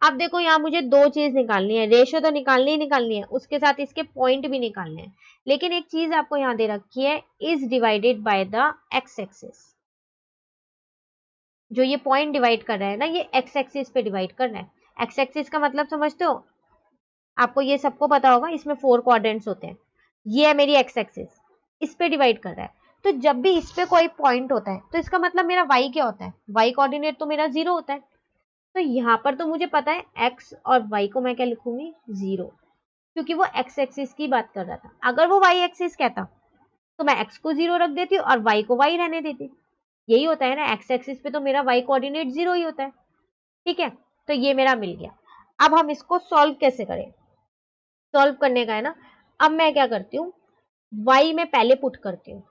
अब देखो यहाँ मुझे दो चीज निकालनी है, रेशियो तो निकालनी ही निकालनी है, उसके साथ इसके पॉइंट भी निकालने हैं। लेकिन एक चीज आपको यहाँ दे रखी है, is divided by the x axis. जो ये पॉइंट डिवाइड कर रहा है ना, ये एक्स एक्सिस पे डिवाइड कर रहा है। एक्स एक्सिस का मतलब समझते हो, आपको ये सबको पता होगा, इसमें 4 क्वाड्रेंट्स होते हैं। ये है मेरी एक्स एक्सिस, इस पे डिवाइड कर रहा है। तो जब भी इस पे कोई पॉइंट होता है तो इसका मतलब मेरा वाई क्या होता है, वाई कोऑर्डिनेट तो मेरा 0 होता है। तो यहाँ पर तो मुझे पता है एक्स और वाई को मैं क्या लिखूंगी, 0, क्योंकि वो एक्स एक्सिस की बात कर रहा था। अगर वो वाई एक्सिस कहता तो मैं एक्स को 0 रख देती और वाई को वाई रहने देती। यही होता है ना, एक्स एक्सिस पे तो मेरा वाई कोऑर्डिनेट 0 ही होता है। ठीक है, तो ये मेरा मिल गया। अब हम इसको सॉल्व कैसे करें, सॉल्व करने का है ना। अब मैं क्या करती हूँ, y में पहले पुट करती हूँ।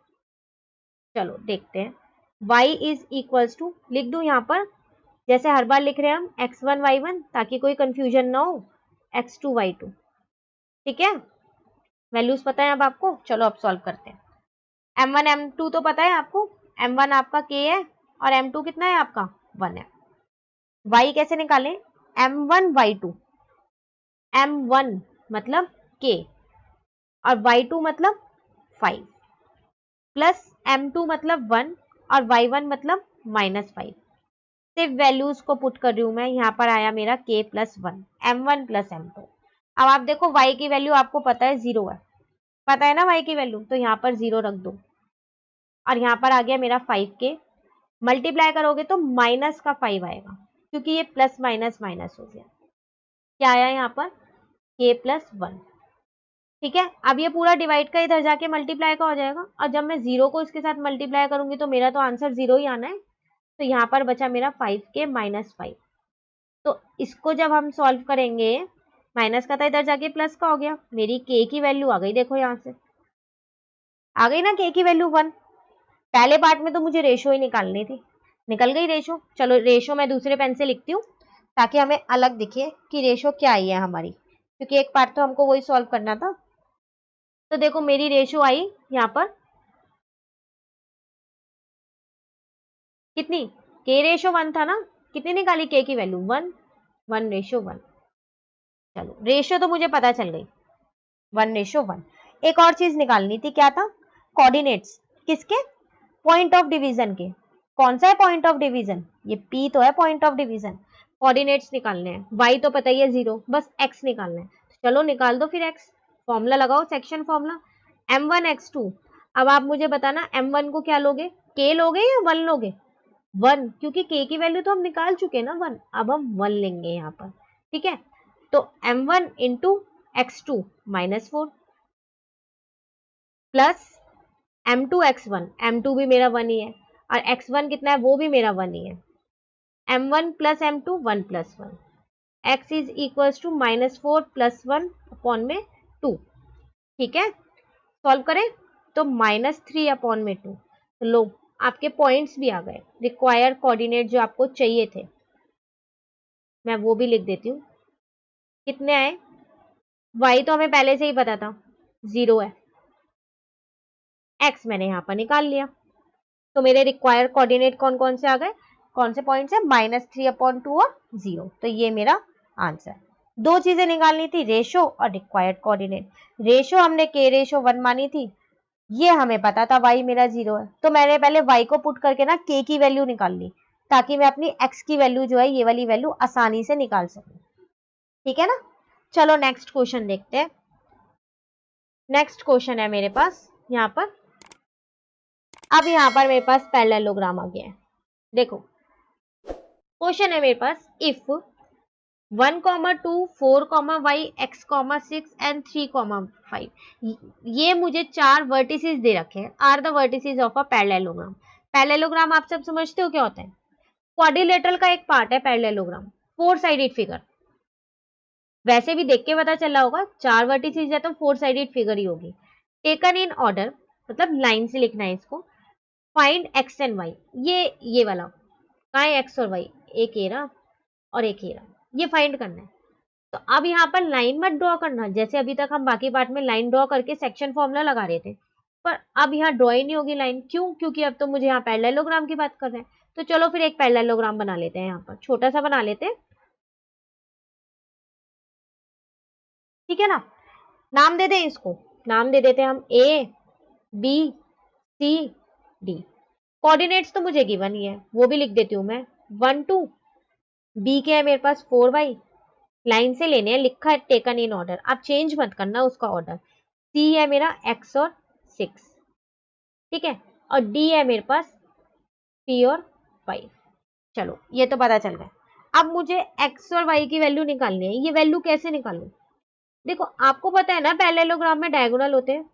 चलो देखते हैं, y इज इक्वल्स टू, लिख दूं यहाँ पर जैसे हर बार लिख रहे हैं हम x1 y1, ताकि कोई कंफ्यूजन ना हो, x2 y2। ठीक है, वैल्यूज पता है अब आपको। चलो अब सॉल्व करते हैं। m1 m2 तो पता है आपको, m1 आपका k है और m2 कितना है आपका 1 है। y कैसे निकालें, m1 y2, m1 मतलब k और y2 मतलब 5 प्लस m2 मतलब 1 और y1 मतलब -5। सिर्फ वैल्यूज को पुट कर रही हूं मैं, यहाँ पर आया मेरा k plus 1, m1 plus m2। अब आप देखो y की वैल्यू आपको पता है 0 है, पता है ना y की वैल्यू, तो यहाँ पर 0 रख दो। और यहाँ पर आ गया मेरा 5k, मल्टीप्लाई करोगे तो माइनस का 5 आएगा, क्योंकि ये प्लस माइनस माइनस हो गया। क्या आया यहाँ पर, k प्लस 1। ठीक है, अब ये पूरा डिवाइड का इधर जाके मल्टीप्लाई का हो जाएगा, और जब मैं 0 को इसके साथ मल्टीप्लाई करूंगी तो मेरा तो आंसर 0 ही आना है। तो यहाँ पर बचा मेरा 5k माइनस 5। तो इसको जब हम सॉल्व करेंगे, माइनस का था इधर जाके प्लस का हो गया, मेरी k की वैल्यू आ गई, देखो यहाँ से आ गई ना k की वैल्यू 1। पहले पार्ट में तो मुझे रेशो ही निकालनी थी, निकल गई रेशो। चलो रेशो मैं दूसरे पेन से लिखती हूँ ताकि हमें अलग दिखे कि रेशो क्या आई है हमारी, क्योंकि एक पार्ट तो हमको वही सॉल्व करना था। तो देखो मेरी रेशो आई यहाँ पर कितनी, k रेशो 1 था ना, कितनी निकाली k की वैल्यू 1, 1 रेशो 1। चलो रेशो तो मुझे पता चल गई, 1 रेशो 1। एक और चीज निकालनी थी, क्या था, कोऑर्डिनेट्स, किसके, पॉइंट ऑफ डिवीजन के। कौन सा है पॉइंट ऑफ डिवीजन, ये p तो है पॉइंट ऑफ डिवीजन। कोऑर्डिनेट्स निकालने हैं, y तो पता ही है 0, बस x निकालना है। चलो निकाल दो फिर x, फॉर्मूला लगाओ, सेक्शन फॉर्मूला m1 x2। अब आप मुझे बताना m1 को क्या लोगे, k लोगे या 1 लोगे, 1, क्योंकि k की वैल्यू तो हम निकाल चुके हैं ना 1, अब हम 1 लेंगे यहाँ पर। ठीक है, तो m1 into x2 -4 plus m2 x1, m2 भी मेरा 1 ही है, और x1 कितना है, वो भी मेरा 1 ही है। m1 plus m2 1 plus 1, x is equals to -4 plus 1 upon में 2। ठीक है, सॉल्व करें तो -3 अपॉन में 2। तो लो आपके पॉइंट्स भी आ गए, रिक्वायर्ड कोऑर्डिनेट जो आपको चाहिए थे मैं वो भी लिख देती हूँ। कितने आए, y तो हमें पहले से ही पता था 0 है, x मैंने यहाँ पर निकाल लिया। तो मेरे रिक्वायर्ड कोऑर्डिनेट कौन कौन से आ गए, कौन से पॉइंट्स है, -3 अपॉन 2 और 0। तो ये मेरा आंसर। दो चीजें निकालनी थी, रेशो और रिक्वायर्ड कोऑर्डिनेट। रेशो हमने k रेशो 1 मानी थी, ये हमें पता था y मेरा 0 है, तो मैंने पहले y को पुट करके ना k की वैल्यू निकाल ली, ताकि मैं अपनी x की वैल्यू जो है ये वाली वैल्यू आसानी से निकाल सकूं। ठीक है ना। चलो नेक्स्ट क्वेश्चन देखते हैं। नेक्स्ट क्वेश्चन है मेरे पास यहाँ पर। अब यहाँ पर मेरे पास पैरेललोग्राम आ गया है। देखो क्वेश्चन है मेरे पास, इफ 1, 2, 4, y, x, 6 एंड 3, 5, ये मुझे 4 वर्टिसेस दे रखे हैं, are the vertices of a parallelogram. Parallelogram आप सब समझते हो क्या होता है? क्वाड्रिलेटरल का एक पार्ट है पैरेललोग्राम, 4 साइडेड फिगर। वैसे भी देख के पता चला होगा, 4 वर्टिसेस है तो 4 साइडेड फिगर ही होगी। टेकन इन ऑर्डर, मतलब लाइन से लिखना है इसको। फाइंड एक्स एंड वाई, ये वाला कहाँ है? एक्स और वाई, एक ये रहा और एक ये रहा, ये फाइंड करना है। तो अब यहाँ पर लाइन मत ड्रॉ करना, जैसे अभी तक हम बाकी पार्ट में लाइन ड्रॉ करके सेक्शन फॉर्मूला लगा रहे थे, पर अब यहाँ ड्रॉ ही नहीं होगी लाइन। क्यों? क्योंकि अब तो मुझे यहाँ पैरेललोग्राम की बात कर रहे हैं। तो चलो फिर एक पैरेललोग्राम बना लेते हैं, यहाँ पर छोटा सा बना लेते हैं, ठीक है ना। नाम दे दें इसको, नाम दे देते हैं हम A B C D. Coordinates तो मुझे गिवन ही है, वो भी लिख देती हूँ मैं। 1 2, बी के है मेरे पास 4 बाई, लाइन से लेने हैं, लिखा है टेकन इन ऑर्डर, आप चेंज मत करना उसका ऑर्डर। सी है मेरा एक्स और 6, ठीक है, और डी है मेरे पास 3 और 5। चलो ये तो पता चल गया। अब मुझे एक्स और वाई की वैल्यू निकालनी है। ये वैल्यू कैसे निकालूं? देखो आपको पता है ना पैरेललोग्राम में डायगोनल होते हैं।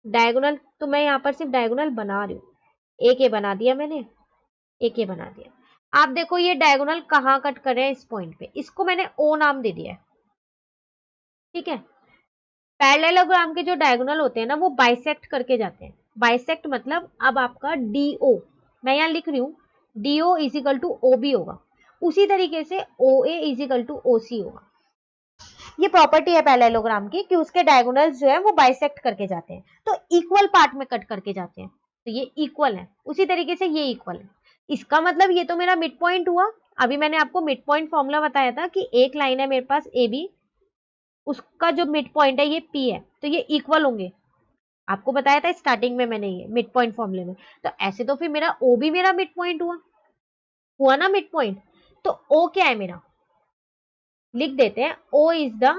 डायगोनल तो मैं यहाँ पर सिर्फ डायगोनल बना रही हूँ, एक ये बना दिया मैंने, एक ये बना दिया। आप देखो ये डायगोनल कहाँ कट कर रहे हैं? इस पॉइंट पे। इसको मैंने ओ नाम दे दिया है, ठीक है। पैरेललोग्राम के जो डायगोनल होते हैं ना, वो बाइसेक्ट करके जाते हैं। बाइसेक्ट मतलब अब आपका डीओ, मैं यहाँ लिख रही हूँ DO is equal to O B होगा, उसी तरीके से O A is equal to O C होगा। ये प्रॉपर्टी है पैरेललोग्राम की कि उसके डायगोनल्स जो है वो बाइसेक्ट करके जाते हैं, तो इक्वल पार्ट में कट करके जाते हैं, तो ये इक्वल है। उसी तरीके से ये इक्वल है। इसका मतलब ये तो मेरा मिड पॉइंट हुआ। अभी मैंने आपको मिड पॉइंट फॉर्मूला बताया था कि एक लाइन है मेरे पास ए बी, उसका जो मिड पॉइंट है ये पी है, तो ये इक्वल होंगे। आपको बताया था स्टार्टिंग में मैंने ये मिड पॉइंट फॉर्मूले में। तो ऐसे तो फिर मेरा ओ भी मेरा मिड पॉइंट हुआ ना मिड पॉइंट। तो ओ क्या है मेरा? लिख देते हैं O is the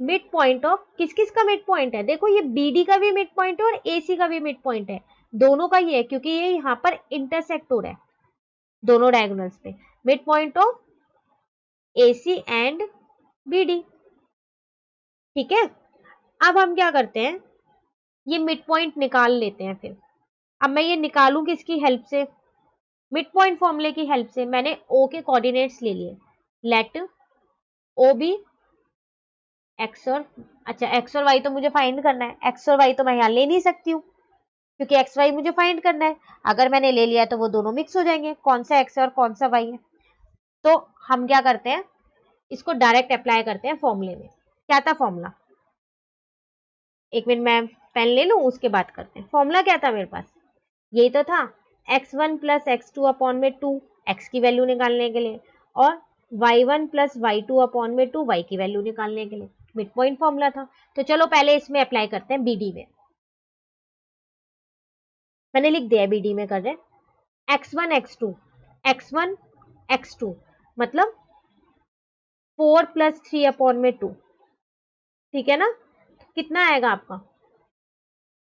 mid point of, किस किस का मिड पॉइंट है? देखो ये बीडी का भी मिड पॉइंट है और एसी का भी मिड पॉइंट है, दोनों का ही है, क्योंकि ये यहाँ पर इंटरसेक्ट हो रहा है दोनों डायगोनल्स पे। Mid point of AC and BD, ठीक है। अब हम क्या करते हैं, ये मिड पॉइंट निकाल लेते हैं फिर। अब मैं ये निकालूं किसकी हेल्प से? मिड पॉइंट फॉर्मूले की हेल्प से। मैंने ओ के कोऑर्डिनेट्स ले लिए, लेट ओ बी एक्स और, अच्छा एक्स और वाई तो मुझे फाइंड करना है, एक्स और वाई तो मैं यहाँ ले नहीं सकती हूँ क्योंकि एक्स वाई मुझे फाइंड करना है। अगर मैंने ले लिया तो वो दोनों मिक्स हो जाएंगे, कौन सा एक्स है और कौन सा वाई है। तो हम क्या करते हैं, इसको डायरेक्ट अप्लाई करते हैं फॉर्मूले में। क्या था फॉर्मूला? एक मिनट मैं पेन ले लूँ, उसके बाद करते हैं। फॉर्मूला क्या था मेरे पास? यही तो था, x1 प्लस x2 अपॉन में 2, x की वैल्यू निकालने के लिए, और y1 प्लस y2 अपॉन में 2, y की वैल्यू निकालने के लिए। मिड पॉइंट फॉर्मूला था। तो चलो पहले इसमें अप्लाई करते हैं बीडी में। मैंने लिख दिया बीडी में कर रहे हैं x1 x2, x1 x2 मतलब 4 प्लस 3 अपॉन में 2, ठीक है ना। कितना आएगा आपका?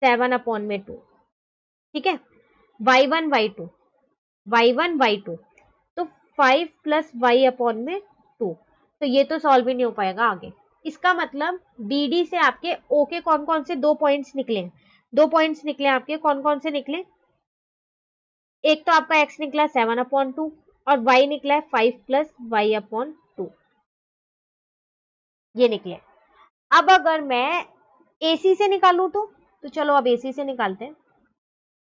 7 अपॉन में 2, ठीक है। y1 y2, y1 y2 तो 5 प्लस वाई अपॉन में 2, तो ये तो सॉल्व ही नहीं हो पाएगा आगे। इसका मतलब बीडी से आपके ओ के कौन कौन से दो पॉइंट्स निकले? दो पॉइंट्स निकले आपके, कौन कौन से निकले? एक तो आपका एक्स निकला 7 अपॉन 2 और वाई निकला है 5 प्लस वाई अपॉन 2, ये निकले। अब अगर मैं एसी से निकालूं तो चलो अब एसी से निकालते हैं।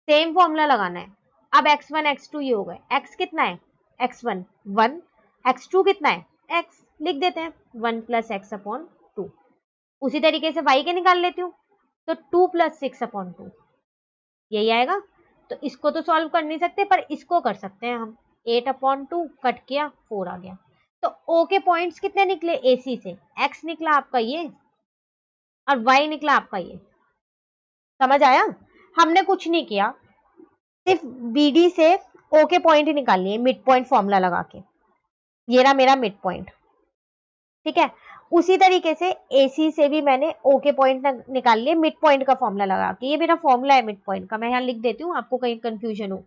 सेम फॉर्मूला लगाना है। अब x1 x2 ये हो गए। x कितना है? x1 1, x2 कितना है? x, लिख देते हैं 1 प्लस एक्स अपॉन 2। उसी तरीके से y के निकाल लेती हूँ, तो 2 प्लस 6 अपॉन 2, यही आएगा। तो इसको तो सॉल्व कर नहीं सकते, पर इसको कर सकते हैं हम। 8 अपॉन 2 कट किया, 4 आ गया। तो O के पॉइंट्स कितने निकले AC से? x निकला आपका ये और y निकला आपका ये। समझ आया? हमने कुछ नहीं किया, सिर्फ BD से ओ के पॉइंट निकालनी है मिड पॉइंट फॉर्मूला लगा के। ये रहा मेरा मिड पॉइंट, ठीक है। उसी तरीके से AC से भी मैंने O के पॉइंट निकाल लिए मिड पॉइंट का फॉर्मूला लगा के। ये मेरा फॉर्मूला है मिड पॉइंट का, मैं यहाँ लिख देती हूँ आपको कहीं कंफ्यूजन हो।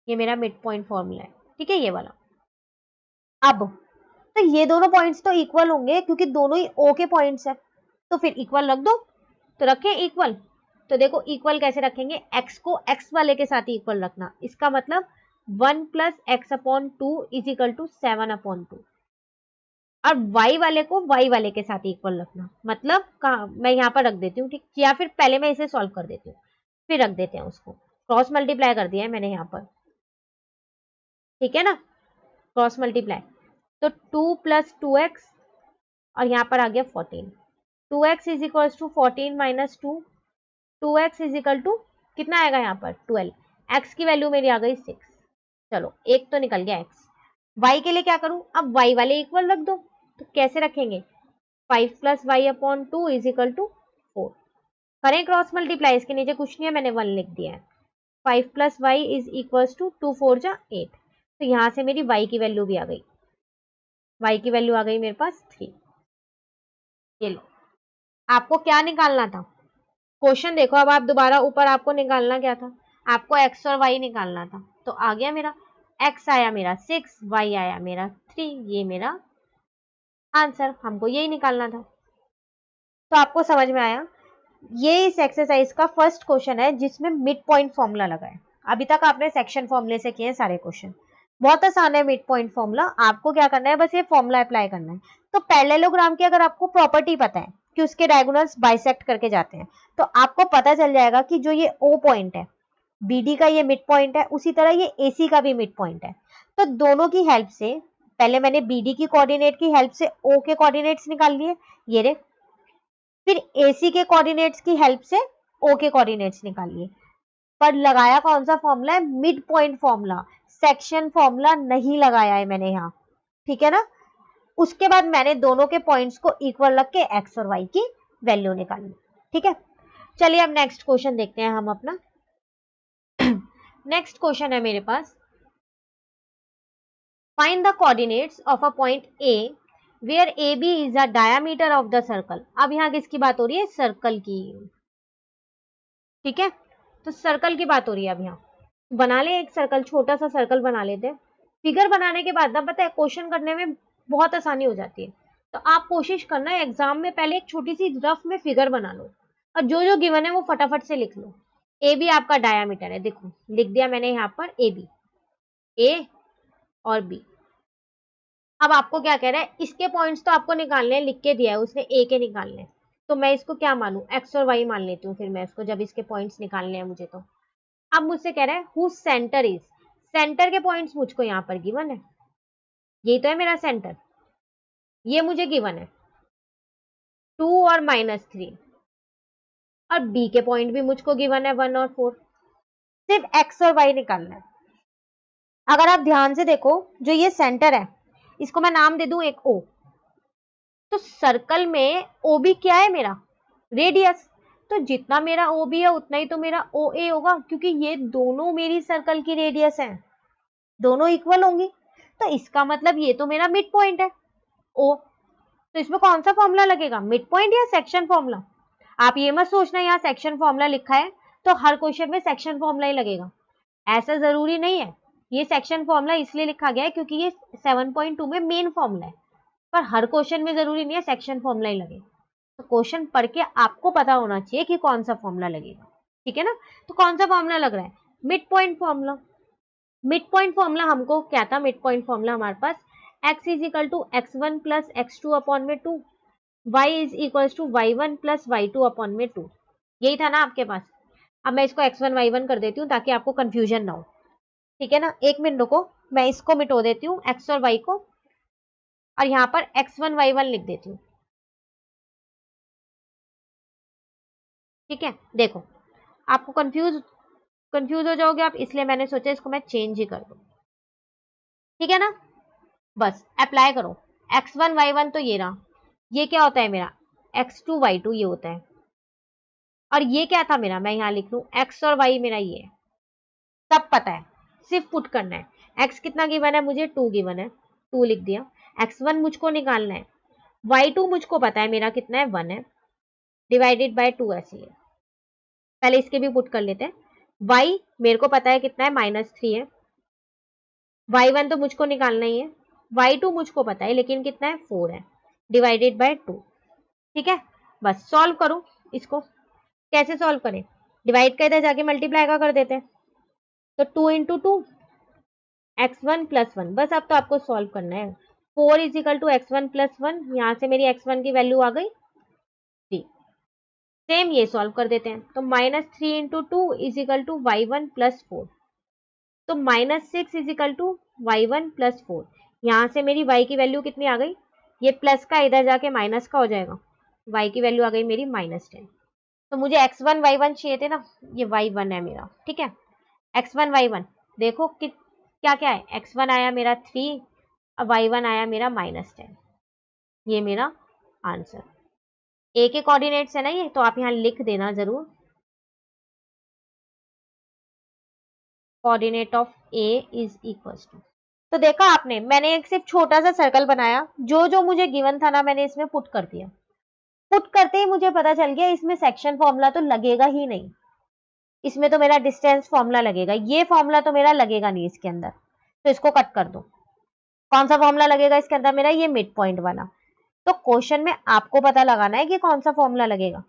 ये मेरा मिड पॉइंट फॉर्मूला है, ठीक है, ये वाला। अब तो ये दोनों पॉइंट्स तो इक्वल होंगे क्योंकि दोनों ही O के पॉइंट्स है, तो फिर इक्वल रख दो। तो रखें इक्वल, तो देखो इक्वल कैसे रखेंगे, x को x वाले के साथ ही इक्वल रखना। इसका मतलब 1 plus x upon 2 is equal to 7 upon 2, और y वाले को y वाले के साथ इक्वल रखना। मतलब कहाँ, मैं यहाँ पर रख देती हूँ, ठीक, या फिर पहले मैं इसे सॉल्व कर देती हूँ, फिर रख देते हैं उसको। क्रॉस मल्टीप्लाई कर दिया है मैंने यहाँ पर, ठीक है ना, क्रॉस मल्टीप्लाई। तो 2 प्लस 2x और यहाँ पर आ गया 14। 2x is equal to 14 minus 2, 2x is equal to कितना आएगा यहाँ पर 12। x की वैल्यू मेरी आ गई 6। चलो एक तो निकल गया x। y के लिए क्या करूं, अब y वाले इक्वल रख दो। तो कैसे रखेंगे, 5 plus y upon 2 is equal to 4। करें क्रॉस मल्टीप्लाई, इसके नीचे कुछ नहीं है, मैंने 1 लिख दिया है। 5 plus y is equal to 2 4 जा 8। तो यहाँ से मेरी y की वैल्यू भी आ गई, y की वैल्यू आ गई मेरे पास 3। ये लो, आपको क्या निकालना था, क्वेश्चन देखो। अब आप दोबारा ऊपर आपको निकालना क्या था, आपको x और y निकालना था। तो आ गया मेरा x आया मेरा 6, y आया मेरा 3, ये मेरा आंसर, हमको यही निकालना था। तो आपको समझ में आया, ये इस एक्सरसाइज का फर्स्ट क्वेश्चन है जिसमें मिड पॉइंट फॉर्मूला लगा है। अभी तक आपने सेक्शन फॉर्मूले से किए हैं सारे क्वेश्चन, बहुत आसान है मिड पॉइंट फॉर्मूला। आपको क्या करना है, बस ये फॉर्मूला अप्लाई करना है। तो पैरेललोग्राम की अगर आपको प्रॉपर्टी पता है कि उसके डायगोनल्स बाइसेक्ट करके जाते हैं, तो आपको पता चल जाएगा कि जो ये O पॉइंट है, BD का ये मिड पॉइंट है, उसी तरह ये AC का भी मिड पॉइंट है। तो दोनों की हेल्प से, पहले मैंने BD की कोऑर्डिनेट की हेल्प से O के कोऑर्डिनेट्स निकाल लिए, ये रे, फिर AC के कोऑर्डिनेट्स की हेल्प से O के कोऑर्डिनेट्स निकालिए। पर लगाया कौन सा फॉर्मूला है, mid point formula, section formula नहीं लगाया है मैंने यहाँ, ठीक है ना। उसके बाद मैंने दोनों के पॉइंट्स को इक्वल रख के x और y की वैल्यू निकाली, ठीक है। चलिए अब नेक्स्ट क्वेश्चन देखते हैं हम अपना। नेक्स्ट क्वेश्चन है मेरे पास, find the coordinates of a point A where AB is a diameter of the circle। अब यहाँ किसकी बात हो रही है, सर्कल की, ठीक है। तो सर्कल की बात हो रही है। अब यहाँ बना ले एक सर्कल, छोटा सा सर्कल बना लेते हैं। फिगर बनाने के बाद ना पता है क्वेश्चन करने में बहुत आसानी हो जाती है। तो आप कोशिश करना है एग्जाम में पहले एक छोटी सी रफ में फिगर बना लो, और जो जो गिवन है वो फटाफट से लिख लो। ए बी आपका डायामीटर है, देखो लिख दिया मैंने यहाँ पर ए बी, ए और बी। अब आपको क्या कह रहा है, इसके पॉइंट्स तो आपको निकालने हैं, लिख के दिया है उसने ए के निकालने हैं। तो मैं इसको क्या मानूं, एक्स और वाई मान लेती हूँ फिर मैं इसको, जब इसके पॉइंट्स निकालने हैं मुझे। तो अब मुझसे कह रहा है हु सेंटर इज, सेंटर के पॉइंट्स मुझको यहाँ पर गिवन है, यही तो है मेरा सेंटर, ये मुझे गिवन है 2 और -3, और बी के पॉइंट भी मुझको गिवन है 1 और 4। सिर्फ एक्स और वाई निकालना है। अगर आप ध्यान से देखो, जो ये सेंटर है इसको मैं नाम दे दूं एक ओ। तो सर्कल में ओ बी क्या है मेरा, रेडियस। तो जितना मेरा ओ बी है उतना ही तो मेरा ओ ए होगा, क्योंकि ये दोनों मेरी सर्कल की रेडियस है, दोनों इक्वल होंगी। तो इसका मतलब ये तो मेरा मिड पॉइंट है ओ। तो इसमें कौन सा फॉर्मूला लगेगा, मिड पॉइंट या सेक्शन फॉर्मूला। आप ये मत सोचना यहाँ सेक्शन फॉर्मूला लिखा है तो हर क्वेश्चन में सेक्शन फॉर्मूला ही लगेगा, ऐसा जरूरी नहीं है। ये सेक्शन फॉर्मूला इसलिए लिखा गया है क्योंकि ये 7.2 में मेन फॉर्मूला है, पर हर क्वेश्चन में जरूरी नहीं है सेक्शन फॉर्मूला ही लगे। तो क्वेश्चन पढ़ के आपको पता होना चाहिए कि कौन सा फॉर्मूला लगेगा, ठीक है ना। तो कौन सा फॉर्मूला लग रहा है, mid point formula. Mid point formula हमको क्या था, मिड पॉइंट फॉर्मूला हमारे पास x is equal to x1 plus x2 upon में 2, y is equal to y1 plus y2 upon में 2, यही था ना आपके पास। अब मैं इसको x1 y1 कर देती हूँ ताकि आपको कंफ्यूजन ना हो, ठीक है ना। एक मिनट रुको, मैं इसको मिटो देती हूँ x और y को, और यहाँ पर x1 y1 लिख देती हूँ, ठीक है। देखो आपको कंफ्यूज हो जाओगे आप, इसलिए मैंने सोचा इसको मैं चेंज ही कर दूं, ठीक है ना। बस अप्लाई करो, x1 y1 तो ये रहा, ये क्या होता है मेरा x2 y2 ये होता है, और ये क्या था मेरा, मैं यहाँ लिख लूं x और y मेरा ये है, सब पता है, सिर्फ पुट करना है। x कितना गिवन है मुझे, 2 गिवन है, 2 लिख दिया। x1 मुझको निकालना है, y2 मुझको पता है मेरा कितना है, 1 है, डिवाइडेड बाय 2 ऐसे है। पहले इसके भी पुट कर लेते हैं। y मेरे को पता है कितना है, -3 है। y1 तो मुझको निकालना ही है, y2 मुझको पता है लेकिन कितना है, 4 है, डिवाइडेड बाय 2। ठीक है, बस सॉल्व करो इसको। कैसे सॉल्व करें, डिवाइड का इधर जाके मल्टीप्लाई का कर देते हैं। तो 2 इंटू 2 x1 प्लस 1, बस अब तो आपको सॉल्व करना है। 4 is equal to x1 plus 1, यहां से मेरी x1 की वैल्यू आ गई 3। सेम ये सॉल्व कर देते हैं। तो -3 into 2 is equal to y1 plus 4। तो -6 is equal to y1 plus 4। यहां से मेरी y की वैल्यू कितनी आ गई, ये प्लस का इधर जाके माइनस का हो जाएगा, y की वैल्यू आ गई मेरी -10। तो मुझे x1 y1 चाहिए थे ना, ये y1 है मेरा। ठीक है, x1 y1 देखो कि क्या क्या है, x1 आया मेरा 3 और y1 आया मेरा -10। ये मेरा आंसर। ए के कोऑर्डिनेट्स है ना ये, तो आप यहां लिख देना जरूर, coordinate of A is equal to. तो देखा आपने, मैंने एक सिर्फ छोटा सा सर्कल बनाया, जो जो मुझे गिवन था ना मैंने इसमें पुट कर दिया। पुट करते ही मुझे पता चल गया इसमें सेक्शन फॉर्मूला तो लगेगा ही नहीं, इसमें तो मेरा डिस्टेंस फॉर्मूला लगेगा, ये फॉर्मूला तो मेरा लगेगा नहीं इसके अंदर, तो इसको कट कर दो। कौन सा फॉर्मूला लगेगा इसके अंदर मेरा, ये मिड पॉइंट वाला। तो क्वेश्चन में आपको पता लगाना है कि कौन सा फॉर्मूला लगेगा,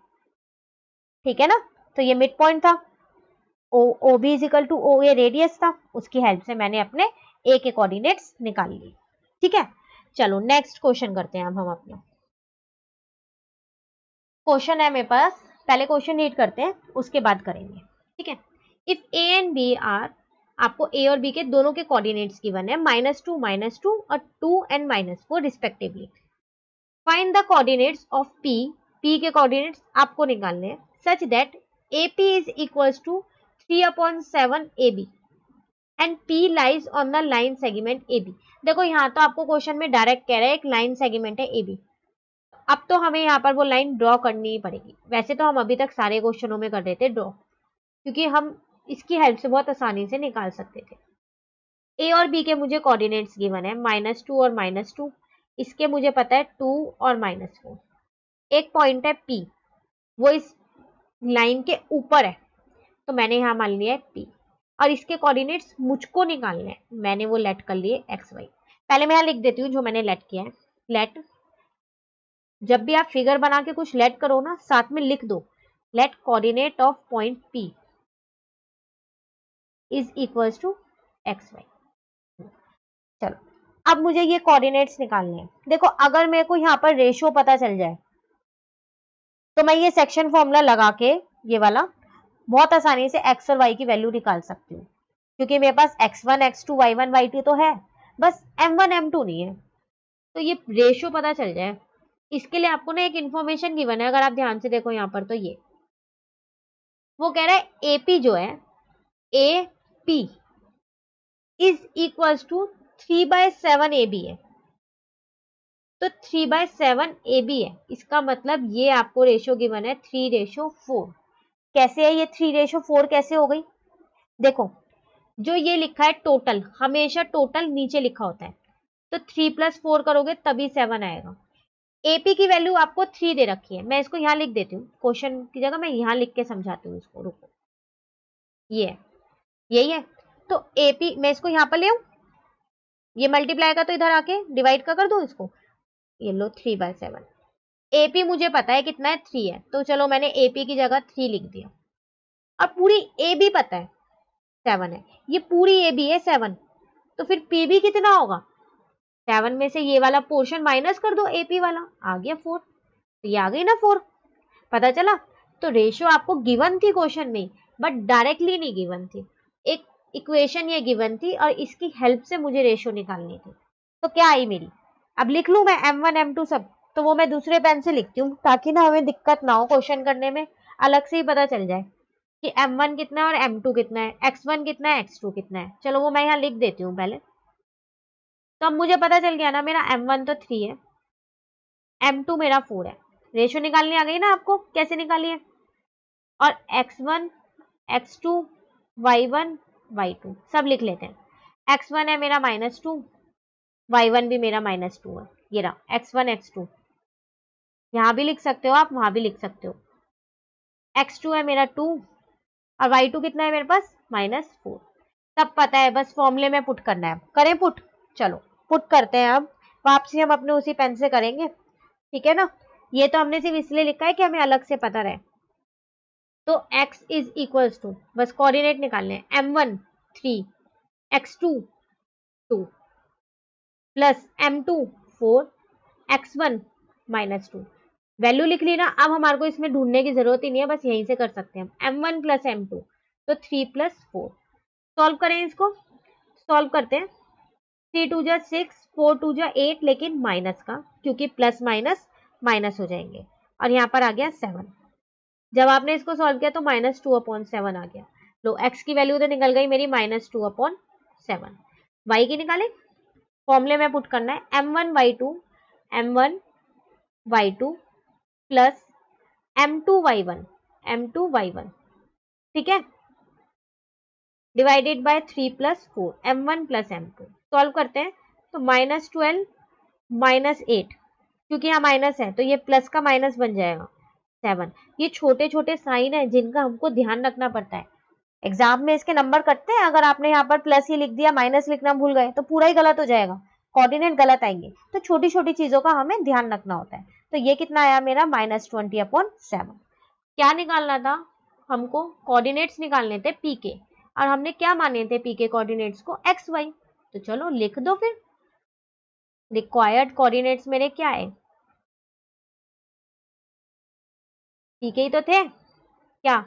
ठीक है ना। तो ये मिड पॉइंट था, O B is equal to O, ये रेडियस था, उसकी हेल्प से मैंने अपने ए के कोऑर्डिनेट्स निकाल लिए। ठीक है, चलो नेक्स्ट क्वेश्चन करते हैं अब हम अपना। क्वेश्चन है मेरे पास, पहले क्वेश्चन रीड करते हैं उसके बाद करेंगे। ठीक है, if A and B are, आपको ए और बी के दोनों के कोऑर्डिनेट्स गिवन है, -2 और 2 and -4 respectively. Find the coordinates of P, P के कोऑर्डिनेट्स आपको निकालने हैं, such that AP is equals to 3/7 AB and P lies on the line segment AB। देखो यहाँ तो आपको क्वेश्चन में डायरेक्ट कह रहा है एक लाइन सेगमेंट है AB। अब तो हमें यहाँ पर वो लाइन ड्रॉ करनी ही पड़ेगी। वैसे तो हम अभी तक सारे क्वेश्चनों में कर रहे थे ड्रॉ, क्योंकि हम इसकी हेल्प से बहुत आसानी से निकाल सकते थे। ए और बी के मुझे कोऑर्डिनेट्स गिवन है, -2 और -2, इसके मुझे पता है 2 और -4। एक पॉइंट है P, वो इस लाइन के ऊपर है, तो मैंने यहाँ मान लिया है P, और इसके कोऑर्डिनेट्स मुझको निकालने हैं, मैंने वो लेट कर लिए XY। पहले मैं यहाँ लिख देती हूँ जो मैंने लेट किया है। लेट, जब भी आप फिगर बना के कुछ लेट करो ना, साथ में लिख दो, let coordinate of point P is equals to XY। चलो, अब मुझे ये कोऑर्डिनेट्स निकालने हैं। देखो अगर मेरे को यहाँ पर रेशियो पता चल जाए तो मैं ये सेक्शन फॉर्मूला लगा के, ये वाला, बहुत आसानी से x और y की वैल्यू निकाल सकती हूँ, क्योंकि मेरे पास x1 x2 y1 y2 तो है, बस m1 m2 नहीं है। तो ये रेशियो पता चल जाए, इसके लिए आपको ना एक इंफॉर्मेशन गिवन है, अगर आप ध्यान से देखो यहाँ पर, तो ये वो कह रहा है AP जो है, AP is equals to 3/7 AB है। तो 3/7 AB है, इसका मतलब ये आपको रेशियो गिवन है 3:4। कैसे है ये 3:4 कैसे हो गई, देखो जो ये लिखा है टोटल, हमेशा टोटल नीचे लिखा होता है, तो 3 + 4 करोगे तभी 7 आएगा। AP की वैल्यू आपको 3 दे रखी है, मैं इसको यहाँ लिख देती हूँ, क्वेश्चन की जगह मैं यहाँ लिख के समझाती हूँ इसको, रुको, ये यही है। तो AP मैं इसको यहाँ पर ले आऊँ, ये मल्टीप्लाई का तो इधर आके डिवाइड का कर दूं इसको, ये लो 3/7। AP मुझे पता है कितना है, 3 है, तो चलो मैंने AP की जगह 3 लिख दिया। और पूरी AB पता है 7 है, ये पूरी AB है 7, तो फिर PB कितना होगा, 7 में से ये वाला पोर्शन माइनस कर दो, AP वाला आ गया 4, तो ये आ गई ना 4, पता चला। तो रेशियो आपको गिवन थी क्वेश्चन में, बट डायरेक्टली नहीं गिवन थी, एक इक्वेशन ये गिवन थी और इसकी हेल्प से मुझे रेशियो निकालनी थी। तो क्या आई मेरी, अब लिख लूं मैं m1 m2 सब, तो वो मैं दूसरे पेन से लिखती हूँ, ताकि ना हमें दिक्कत ना हो क्वेश्चन करने में, अलग से ही पता चल जाए कि m1 कितना है और m2 कितना है, x1 कितना है, x2 कितना है। चलो वो मैं यहाँ लिख देती हूँ पहले। तो अब मुझे पता चल गया ना, मेरा m1 तो 3 है, m2 मेरा 4 है। रेशियो निकालनी आ गई ना आपको, कैसे निकाली है, और x1 x2 y1 y2 सब लिख लेते हैं। x1 है मेरा -2, y1 भी मेरा -2 है। ये रहा x1 x2, यहां भी लिख सकते हो आप, वहां भी लिख सकते हो। x2 है मेरा 2 और y2 कितना है मेरे पास -4। सब पता है, बस फॉर्मूले में पुट करना है। करें पुट? चलो पुट करते हैं। अब वापसी हम अपने उसी पेन से करेंगे, ठीक है ना। ये तो हमने सिर्फ इसलिए लिखा है कि हमें अलग से पता रहे। तो x इज इक्वल्स टू, बस कोऑर्डिनेट निकालने हैं, m1 3, x2 2 plus m2 4, x1 -2। Value लिख ली ना। अब हमारे को इसमें ढूंढने की जरूरत ही नहीं है, बस यहीं से कर सकते हैं हम। m1 प्लस m2 तो 3 प्लस 4। सॉल्व करें इसको, सॉल्व करते हैं। 3 2 जा 6, 4 2 जा 8, लेकिन माइनस का, क्योंकि प्लस माइनस माइनस हो जाएंगे। और यहाँ पर आ गया 7। जब आपने इसको सॉल्व किया तो -2/7 आ गया। लो x की वैल्यू तो निकल गई मेरी -2/7। y की निकालें, फॉर्मूले में पुट करना है m1 y2 plus m2 y1 ठीक है, divided by 3 plus 4, m1 plus m2। Solve करते हैं तो -12 -8, क्योंकि यहाँ माइनस है तो ये प्लस का माइनस बन जाएगा 7। ये छोटे छोटे साइन है जिनका हमको ध्यान रखना पड़ता है। एग्जाम में इसके नंबर कटते हैं, अगर आपने यहाँ पर प्लस ही लिख दिया, माइनस लिखना भूल गए तो पूरा ही गलत हो जाएगा, कोऑर्डिनेट गलत आएंगे। तो छोटी छोटी चीजों का हमें ध्यान रखना होता है। तो ये कितना आया मेरा -20/7। क्या निकालना था हमको? कोऑर्डिनेट्स निकालने थे पी के, और हमने क्या माने थे पी के कोऑर्डिनेट्स को? X Y. तो चलो लिख दो फिर। रिक्वायर्ड कोऑर्डिनेट्स मेरे क्या है? पी के ही तो थे। क्या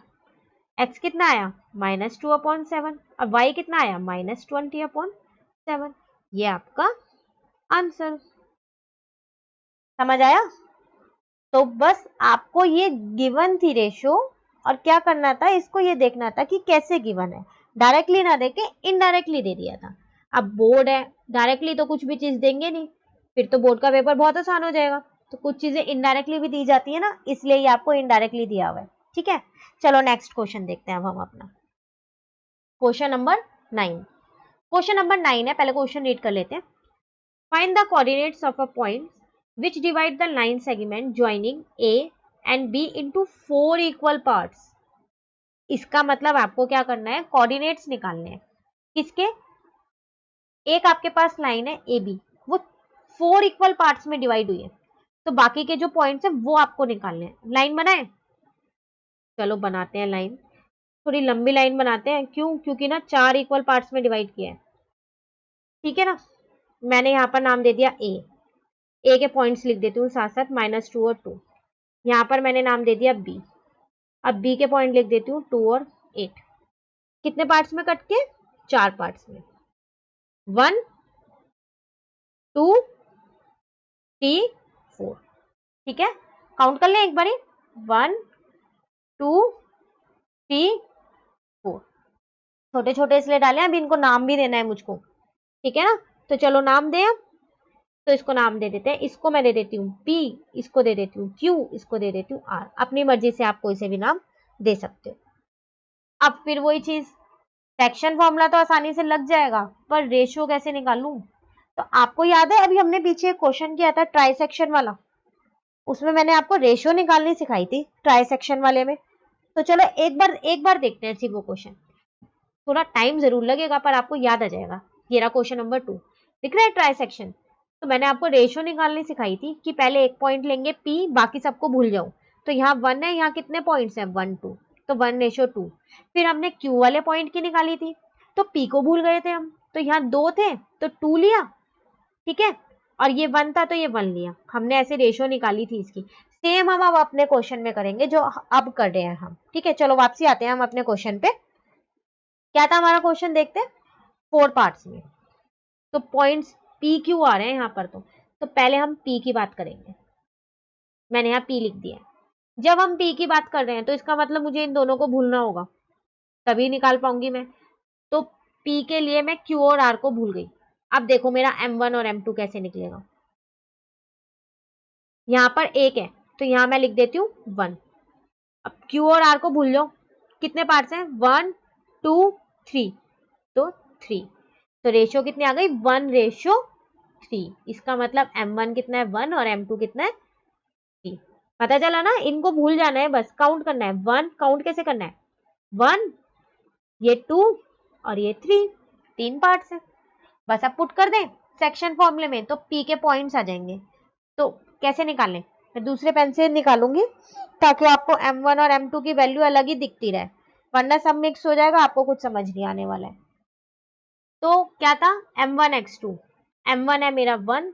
x कितना आया -2/7 और y कितना आया -20/7। ये आपका आंसर। समझ आया? तो बस आपको ये गिवन थी रेशो, और क्या करना था, इसको ये देखना था कि कैसे गिवन है। डायरेक्टली ना देके इनडायरेक्टली दे दिया था। अब बोर्ड है, डायरेक्टली तो कुछ भी चीज देंगे नहीं, फिर तो बोर्ड का पेपर बहुत आसान हो जाएगा। तो कुछ चीजें इनडायरेक्टली भी दी जाती है ना, इसलिए ये आपको इनडायरेक्टली दिया हुआ है। ठीक है, चलो नेक्स्ट क्वेश्चन देखते हैं अब हम अपना। Question number 9। क्वेश्चन नंबर 9 है, पहले क्वेश्चन रीड कर लेते हैं। Find the coordinates of a point which divide the line segment joining A and B into 4 equal parts। इसका मतलब आपको क्या करना है, कोऑर्डिनेट्स निकालने हैं। किसके? एक आपके पास लाइन है ए बी, वो 4 इक्वल पार्ट्स में डिवाइड हुई है, तो बाकी के जो पॉइंट्स है वो आपको निकालने हैं। लाइन बनाए? चलो बनाते हैं लाइन। थोड़ी लंबी लाइन बनाते हैं, क्यों? क्योंकि ना 4 इक्वल पार्ट्स में डिवाइड किया है, ठीक है ना। मैंने यहाँ पर नाम दे दिया ए के पॉइंट्स लिख देती हूँ साथ साथ, -2 और 2। यहाँ पर मैंने नाम दे दिया बी, अब बी के पॉइंट लिख देती हूँ 2 और 8। कितने पार्ट्स में कट के? 4 पार्ट्स में, 1 2 3 4। ठीक है, काउंट कर लें एक बारी, 1 2 3 4। छोटे छोटे इसलिए डाले, अभी इनको नाम भी देना है मुझको, ठीक है ना। तो चलो नाम दें अब। तो इसको नाम दे देते हैं, इसको मैं दे देती हूँ P, इसको दे देती हूँ Q, इसको दे देती हूँ R। अपनी मर्जी से आप कोई से भी नाम दे सकते हो। अब फिर वही चीज, सेक्शन फॉर्मूला तो आसानी से लग जाएगा, पर रेशियो कैसे निकालूं? तो आपको याद है अभी हमने पीछे क्वेश्चन किया था ट्राई सेक्शन वाला, उसमें मैंने आपको रेशियो निकालनी सिखाई थी ट्राई सेक्शन वाले में। तो चलो एक बार देखते हैं सिर्फ वो क्वेश्चन। थोड़ा टाइम जरूर लगेगा पर आपको याद आ जाएगा। ये रहा क्वेश्चन नंबर 2, दिख रहा है ट्राई सेक्शन। तो मैंने आपको रेशियो निकालनी सिखाई थी कि पहले एक पॉइंट लेंगे P, बाकी सबको भूल जाओ। तो यहाँ 1 है, यहाँ कितने पॉइंट्स हैं 1 2, तो 1:2। फिर हमने Q वाले पॉइंट की निकाली थी, तो P को भूल गए थे हम, तो यहाँ 2 थे तो 2 लिया, ठीक है। और ये 1 था तो ये 1 लिया। हमने ऐसे रेशियो निकाली थी इसकी। सेम हम अब अपने क्वेश्चन में करेंगे जो अब कर रहे हैं हम, ठीक है। चलो वापसी आते हैं हम अपने क्वेश्चन पे। क्या था हमारा क्वेश्चन, देखते हैं। 4 पार्ट्स में, तो पॉइंट्स P Q आ रहे हैं यहाँ पर। तो पहले हम P की बात करेंगे। मैंने यहाँ P लिख दिया है। जब हम P की बात कर रहे हैं तो इसका मतलब मुझे इन दोनों को भूलना होगा, तभी निकाल पाऊंगी मैं। तो P के लिए मैं Q और R को भूल गई। अब देखो मेरा M1 और M2 कैसे निकलेगा। यहाँ पर 1 है तो यहाँ मैं लिख देती हूँ 1। अब Q और R को भूल जाओ, कितने पार्ट्स हैं 1 2 3, तो 3। तो रेशियो कितनी आ गई 1:3। इसका मतलब m1 कितना है 1 और m2 कितना है 3। पता चला ना, इनको भूल जाना है, बस काउंट करना है। 1 काउंट कैसे करना है 1, ये 2 और ये 3, 3 पार्ट्स है। बस अब पुट कर दें सेक्शन फॉर्मूले में तो p के पॉइंट्स आ जाएंगे। तो कैसे निकालें, मैं दूसरे पेन से निकालूंगी ताकि आपको m1 और m2 की वैल्यू अलग ही दिखती रहे, वरना सब मिक्स हो जाएगा, आपको कुछ समझ नहीं आने वाला है। तो क्या था m1 x2, m1 है मेरा 1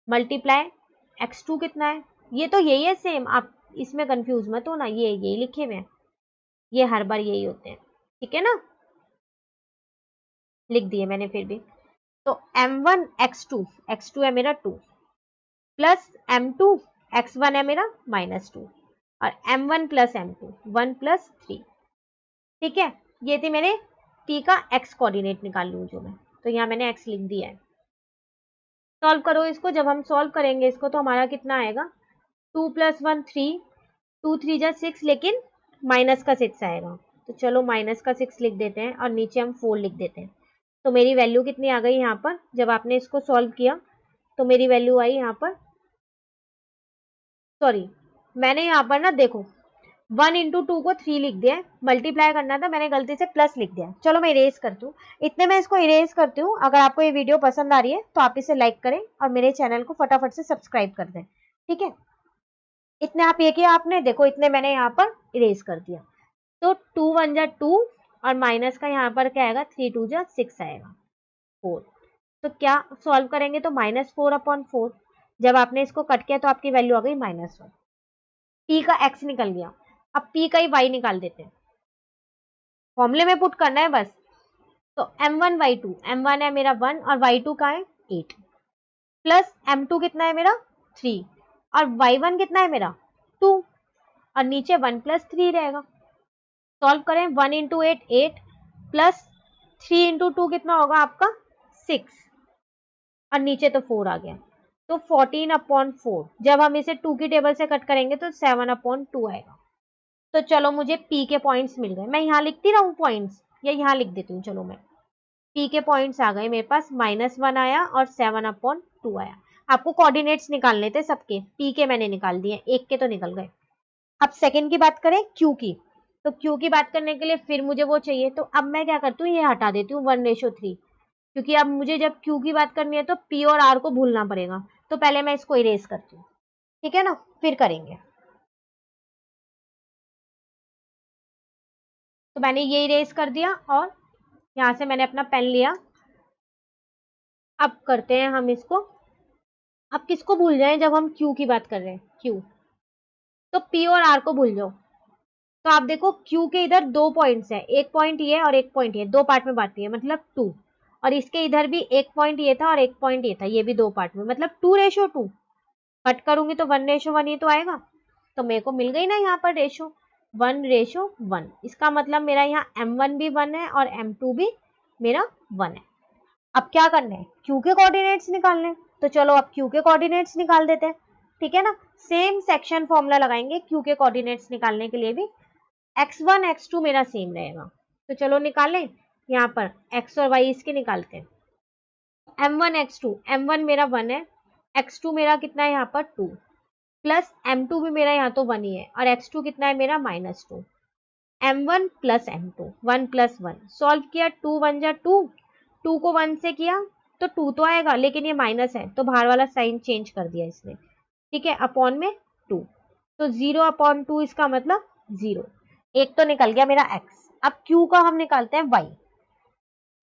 मल्टीप्लाई x2 कितना है, ये तो यही है सेम, आप इसमें कंफ्यूज मत होना, ये यही लिखे हुए हैं, ये हर बार यही होते हैं, ठीक है ना, लिख दिए मैंने फिर भी। तो m1 x2, x2 है मेरा 2 प्लस m2 x1 है मेरा -2 और m1 प्लस m2 1 प्लस 3। ठीक है, ये थी मैंने t का x कोऑर्डिनेट निकाल लूँ जो मैं, तो यहाँ मैंने x लिख दिया है। सॉल्व करो इसको, जब हम सॉल्व करेंगे इसको तो हमारा कितना आएगा 2 + 1 3, 2 3 जा 6, लेकिन माइनस का 6 आएगा, तो चलो माइनस का 6 लिख देते हैं और नीचे हम 4 लिख देते हैं। तो मेरी वैल्यू कितनी आ गई यहाँ पर, जब आपने इसको सॉल्व किया तो मेरी वैल्यू आई यहाँ पर, सॉरी मैंने यहाँ पर ना देखो 1 × 2 को 3 लिख दिया है, मल्टीप्लाई करना था मैंने गलती से प्लस लिख दिया। चलो मैं इरेज करती हूँ, इतने में इसको इरेज करती हूँ। अगर आपको ये वीडियो पसंद आ रही है तो आप इसे लाइक करें और मेरे चैनल को फटाफट से सब्सक्राइब कर दें, ठीक है। इतने आप ये किया आपने, देखो इतने मैंने यहाँ पर इरेज कर दिया। तो 2 1 जा 2 और माइनस का यहाँ पर क्या आएगा 3 2 जा 6 आएगा 4। तो क्या सॉल्व करेंगे तो -4/4, जब आपने इसको कट किया तो आपकी वैल्यू आ गई -1। p का x निकल गया, अब p का ही y निकाल देते हैं, फॉर्मूले में पुट करना है बस। तो m1 y2, m1 है मेरा 1 और y2 का है 8 प्लस m2 कितना है मेरा 3 और y1 कितना है मेरा 2 और नीचे 1 + 3 रहेगा। सॉल्व करें 1 × 8 8 प्लस 3 × 2 कितना होगा आपका 6 और नीचे तो 4 आ गया, तो 14/4। जब हम इसे 2 की टेबल से कट करेंगे तो 7/2 आएगा। तो चलो मुझे p के पॉइंट्स मिल गए, मैं यहाँ लिखती रहूँ पॉइंट्स या यहाँ लिख देती हूँ, चलो मैं p के पॉइंट्स आ गए मेरे पास, -1 आया और 7/2 आया। आपको कोऑर्डिनेट्स निकालने थे सबके, p के मैंने निकाल दिए, एक के तो निकल गए। अब सेकंड की बात करें q की, तो q की बात करने के लिए फिर मुझे वो चाहिए, तो अब मैं क्या करती हूँ ये हटा देती हूँ 1:3, क्योंकि अब मुझे जब q की बात करनी है तो p और r को भूलना पड़ेगा, तो पहले मैं इसको इरेज करती हूँ, ठीक है ना, फिर करेंगे। तो मैंने ये इरेज कर दिया और यहाँ से मैंने अपना पेन लिया। अब करते हैं हम इसको, अब किसको भूल जाएं जब हम q की बात कर रहे हैं, q, तो p और r को भूल जाओ। तो आप देखो q के इधर 2 पॉइंट्स है, एक पॉइंट ये और एक पॉइंट ये, 2 पार्ट में बांटी है मतलब 2, और इसके इधर भी एक पॉइंट ये था और एक पॉइंट ये था, ये भी 2 पार्ट में मतलब 2:2। कट करूंगी तो 1:1 ये तो आएगा, तो मेरे को मिल गई ना यहाँ पर रेशो 1:1। इसका मतलब मेरा यहाँ m1 भी 1 है और m2 भी मेरा 1 है। अब क्या करना है q के कोऑर्डिनेट्स निकालने, तो चलो अब q के कोऑर्डिनेट्स निकाल देते हैं, ठीक है ना। सेम सेक्शन फॉर्मूला लगाएंगे q के कोऑर्डिनेट्स निकालने के लिए भी, x1 x2 मेरा सेम रहेगा, तो चलो निकालें। यहाँ पर x और y इसके निकालते हैं। m1 x2, m1 मेरा 1 है, x2 मेरा कितना है यहाँ पर 2 प्लस m2 भी मेरा यहाँ तो 1 ही है और x2 कितना है मेरा -2, m1 प्लस m2 1 + 1। सॉल्व किया 2 1 जा 2, 2 को 1 से किया तो 2 तो आएगा, लेकिन ये माइनस है तो बाहर वाला साइन चेंज कर दिया इसने, ठीक है, अपॉन में 2, तो 0/2 इसका मतलब 0। एक तो निकल गया मेरा x। अब q का हम निकालते हैं y,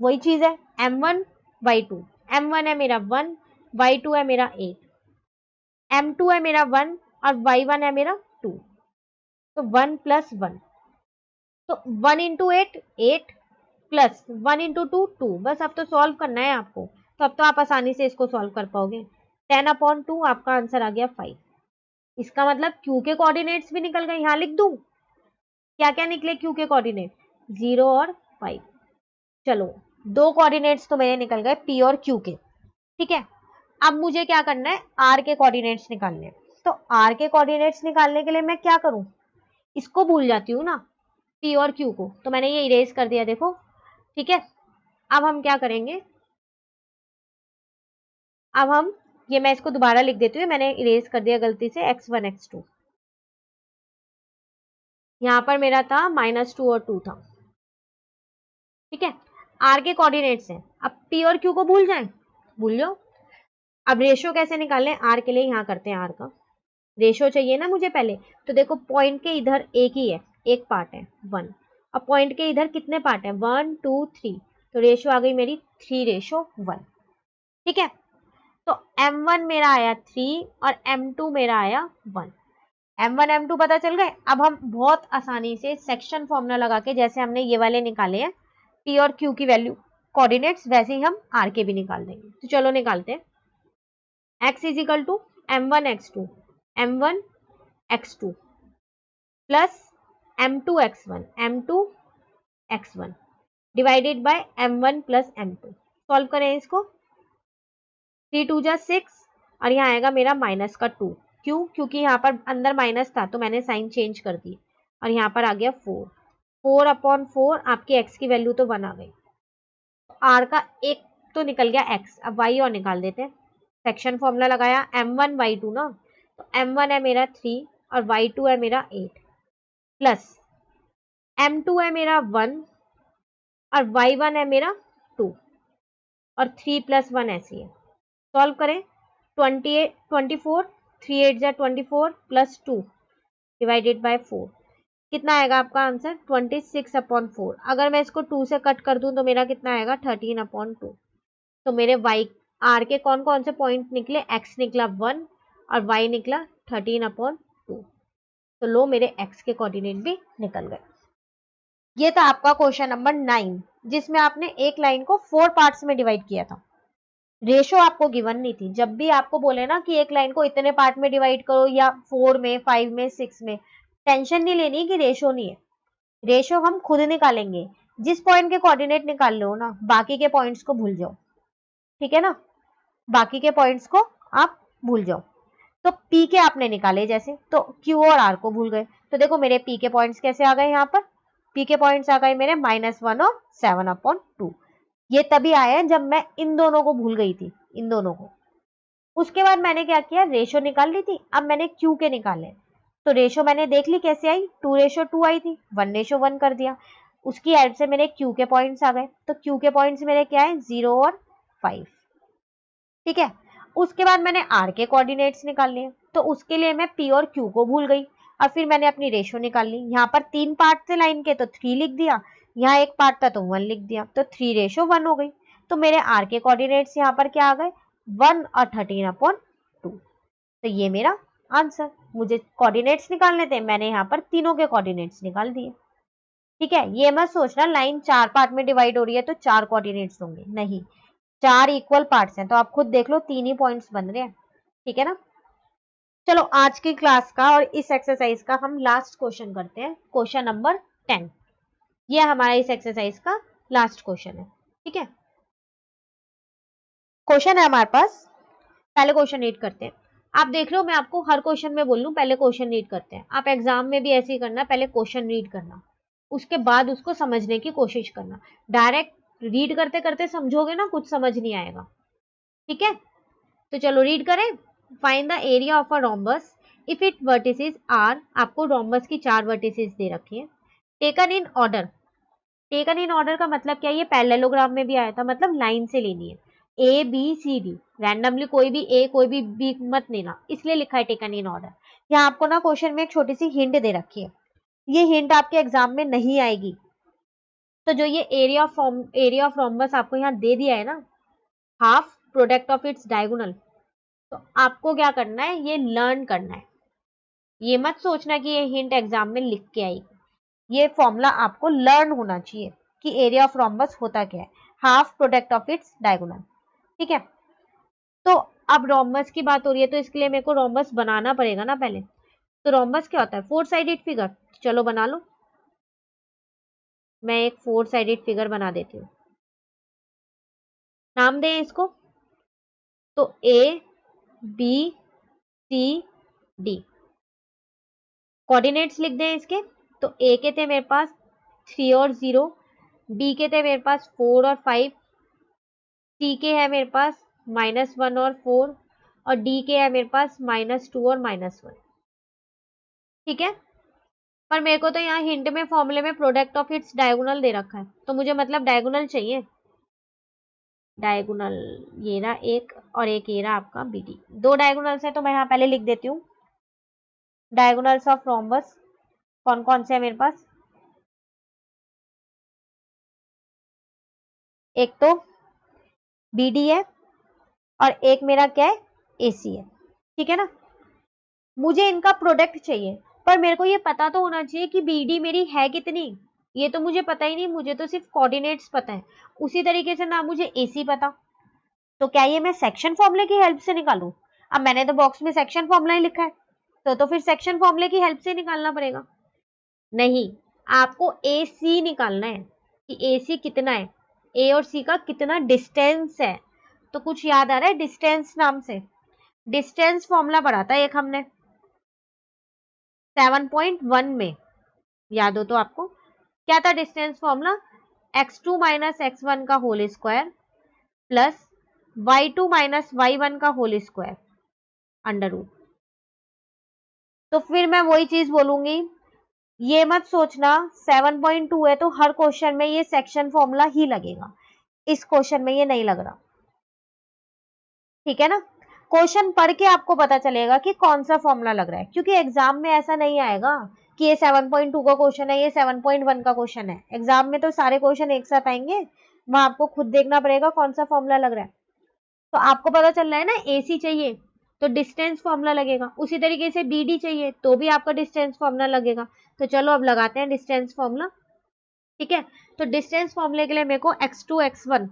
वही चीज है m1 y2, m1 है मेरा 1, y2 है मेरा 8, m2 है मेरा 1 और y1 है मेरा 2, तो 1 + 1, तो 1 × 8 8 प्लस 1 × 2 2। बस अब तो सॉल्व करना है आपको, तो अब तो आप आसानी से इसको सॉल्व कर पाओगे। 10/2 आपका आंसर आ गया 5। इसका मतलब q के कोऑर्डिनेट्स भी निकल गए, यहाँ लिख दूं क्या क्या निकले q के कोऑर्डिनेट 0 और 5। चलो 2 कोऑर्डिनेट्स तो मेरे निकल गए p और q के, ठीक है। अब मुझे क्या करना है r के कोऑर्डिनेट्स निकालने हैं, तो r के कोऑर्डिनेट्स निकालने के लिए मैं क्या करूं, इसको भूल जाती हूँ ना p और q को, तो मैंने ये इरेज कर दिया देखो, ठीक है। अब हम क्या करेंगे, अब हम ये, मैं इसको दोबारा लिख देती हूँ, मैंने इरेज कर दिया गलती से x1 x2। यहां पर मेरा था -2 और 2 था, ठीक है। r के कोऑर्डिनेट्स हैं, अब p और q को भूल जाएं, भूल जाओ। अब रेशियो कैसे निकालें r के लिए, यहां करते हैं r का रेशियो चाहिए ना मुझे पहले। तो देखो पॉइंट के इधर एक ही है, एक पार्ट है 1, अब पॉइंट के इधर कितने पार्ट है 1 2 3, तो रेशियो आ गई मेरी 3:1, ठीक है। तो m1 मेरा आया 3 और m2 मेरा आया 1। m1 m2 पता चल गए। अब हम बहुत आसानी से सेक्शन फॉर्मूला लगा के, जैसे हमने ये वाले निकाले हैं p और q की वैल्यू कोऑर्डिनेट्स, वैसे ही हम r के भी निकाल देंगे। तो चलो निकालते हैं। x is equal to m1 x2 m1 x2 plus m2 x1 m2 x1 divided by m1 plus m2। Solve करें इसको, 3 2 जा 6 और यहाँ आएगा मेरा माइनस का 2। क्यों? क्योंकि यहाँ पर अंदर माइनस था तो मैंने साइन चेंज कर दी, और यहाँ पर आ गया 4। 4/4 आपकी x की वैल्यू तो 1 आ गई। r का एक तो निकल गया x, अब y और निकाल देते हैं। सेक्शन फॉर्मूला लगाया m1 y2 ना, तो m1 है मेरा 3 और y2 है मेरा 8 प्लस m2 है मेरा 1 और y1 है मेरा 2 और 3 + 1 ऐसी है। सॉल्व करें, 28 24 3 8 जा 24 प्लस 2 डिवाइडेड बाय 4, कितना आएगा आपका आंसर 26/4। अगर मैं इसको 2 से कट कर दूं तो मेरा कितना आएगा 13/2। तो मेरे y r के कौन कौन से पॉइंट निकले, x निकला 1 और y निकला 13/2। तो लो मेरे x के कोऑर्डिनेट भी निकल गए। ये था आपका क्वेश्चन नंबर 9, जिसमें आपने एक लाइन को 4 पार्ट्स में डिवाइड किया था। रेशो आपको गिवन नहीं थी। जब भी आपको बोले ना कि एक लाइन को इतने पार्ट में डिवाइड करो, या 4 में 5 में 6 में, टेंशन नहीं लेनी कि रेशो नहीं है। रेशो हम खुद निकालेंगे। जिस पॉइंट के कोऑर्डिनेट निकाल लो ना, बाकी के पॉइंट्स को भूल जाओ, ठीक है ना, बाकी के पॉइंट्स को आप भूल जाओ। तो पी के आपने निकाले जैसे, तो क्यू और आर को भूल गए। तो देखो मेरे पी के पॉइंट्स कैसे आ गए, यहाँ पर पी के पॉइंट्स आ गए मेरे -1 और 7/2। ये तभी आया जब मैं इन दोनों को भूल गई थी, इन दोनों को। उसके बाद मैंने क्या किया, रेशो निकाल ली थी, अब मैंने क्यू के निकाले। तो रेशो मैंने देख ली कैसे आई, 2:2 आई थी, 1:1 कर दिया। उसकी एड से मेरे क्यू के पॉइंट्स आ गए, तो क्यू के पॉइंट्स मेरे क्या है 0 और 5, ठीक है। उसके बाद मैंने आर के कोऑर्डिनेट्स निकाल लिए, तो उसके लिए मैं पी और क्यू को भूल गई, और फिर मैंने अपनी रेशो निकाल ली। यहाँ पर 3 पार्ट थे लाइन के, तो 3 लिख दिया, यहाँ एक पार्ट था तो 1 लिख दिया, तो 3:1 हो गई। तो मेरे आर के कोऑर्डिनेट्स यहाँ पर क्या आ गए 1 और 13/2। तो ये मेरा आंसर। मुझे कोऑर्डिनेट्स निकालने थे, मैंने यहाँ पर तीनों के कोऑर्डिनेट्स निकाल दिए, ठीक है। ये मत सोचना लाइन 4 पार्ट में डिवाइड हो रही है तो 4 कोऑर्डिनेट्स होंगे, नहीं, 4 इक्वल पार्ट्स हैं, तो आप खुद देख लो 3 ही पॉइंट्स बन रहे हैं, ठीक है ना। चलो आज की क्लास का और इस एक्सरसाइज का हम लास्ट क्वेश्चन करते हैं, क्वेश्चन नंबर 10। ये हमारा इस एक्सरसाइज का लास्ट क्वेश्चन है, ठीक है। क्वेश्चन है हमारे पास, पहले क्वेश्चन रीड करते हैं। आप देख लो, मैं आपको हर क्वेश्चन में बोल लूं पहले क्वेश्चन रीड करते हैं। आप एग्जाम में भी ऐसे ही करना, पहले क्वेश्चन रीड करना, उसके बाद उसको समझने की कोशिश करना। डायरेक्ट रीड करते करते समझोगे ना, कुछ समझ नहीं आएगा, ठीक है। तो चलो रीड करें। Find the area of a rhombus if it vertices are. आपको रोम्बस की 4 वर्टिसेस दे रखी है। Taken in order. Taken in order का मतलब क्या है, ये पैरेललोग्राम में भी आया था, मतलब लाइन से लेनी है, A B C D, randomly कोई भी ए कोई भी बी मत लेना, इसलिए लिखा है टेकन इन ऑर्डर। यहाँ आपको ना क्वेश्चन में एक छोटी सी हिंट दे रखी है, ये हिंट आपके एग्जाम में नहीं आएगी। तो जो ये एरिया ऑफ रोम्बस आपको यहाँ दे दिया है ना, half product of its diagonal, तो आपको क्या करना है, ये लर्न करना है। ये मत सोचना कि ये हिंट एग्जाम में लिख के आई, ये फॉर्मूला आपको लर्न होना चाहिए कि एरिया ऑफ रोम्बस होता क्या है, half product of its diagonal, ठीक है। तो अब रोम्बस की बात हो रही है, तो इसके लिए मेरे को रोम्बस बनाना पड़ेगा ना पहले। तो रोम्बस क्या होता है, 4 साइडेड फिगर। चलो बना लो, मैं एक 4 साइडेड फिगर बना देती हूँ। नाम दें इसको, तो A B C D. Coordinates लिख दें इसके, तो ए के थे मेरे पास 3 और 0, डी के थे मेरे पास 4 और 5, सी के है मेरे पास -1 और 4, और डी के है मेरे पास -2 और -1। ठीक है, पर मेरे को तो यहाँ हिंट में फॉर्मूले में प्रोडक्ट ऑफ इट्स डायगोनल दे रखा है, तो मुझे मतलब डायगोनल चाहिए। डायगोनल ये रहा एक, और एक ये रहा आपका बी डी। दो डायगोनल्स है तो मैं यहाँ पहले लिख देती हूँ डायगोनल्स ऑफ रोम्बस। कौन कौन से है मेरे पास? एक तो बी डी है और एक मेरा क्या है, ए सी है। ठीक है ना, मुझे इनका प्रोडक्ट चाहिए, पर मेरे को ये पता तो होना चाहिए कि बी डी मेरी है कितनी। ये तो मुझे पता ही नहीं, मुझे तो सिर्फ कोऑर्डिनेट्स पता है। उसी तरीके से ना मुझे ए सी पता, तो क्या ये मैं सेक्शन फॉर्मूले की हेल्प से निकालूं? अब मैंने तो बॉक्स में सेक्शन फॉर्मूला ही लिखा है, तो फिर सेक्शन फॉर्मूले की हेल्प से निकालना पड़ेगा। नहीं, आपको ए सी निकालना है कि ए सी कितना है, ए और सी का कितना डिस्टेंस है। तो कुछ याद आ रहा है डिस्टेंस नाम से? डिस्टेंस फॉर्मूला पढ़ा था एक हमने 7.1 में, याद हो तो आपको क्या था distance formula? x2 minus x1 का whole square plus y2 minus y1 का होल स्क्वायर अंडर रूट। तो फिर मैं वही चीज बोलूंगी, ये मत सोचना 7.2 है तो हर क्वेश्चन में ये सेक्शन फॉर्मूला ही लगेगा, इस क्वेश्चन में ये नहीं लग रहा। ठीक है ना, क्वेश्चन पढ़ के आपको पता चलेगा कि कौन सा फॉर्मूला लग रहा है, क्योंकि एग्जाम में ऐसा नहीं आएगा कि ये 7.2 का क्वेश्चन है, ये 7.1 का क्वेश्चन है। एग्जाम में तो सारे क्वेश्चन एक साथ आएंगे, वहां आपको खुद देखना पड़ेगा कौन सा फॉर्मूला लग रहा है। तो आपको पता चल रहा है ना, एसी चाहिए तो डिस्टेंस फॉर्मूला लगेगा, उसी तरीके से बीडी चाहिए तो भी आपका डिस्टेंस फॉर्मूला लगेगा। तो चलो अब लगाते हैं डिस्टेंस फॉर्मूला। ठीक है, तो डिस्टेंस फॉर्मूले के लिए मेरे को x2 x1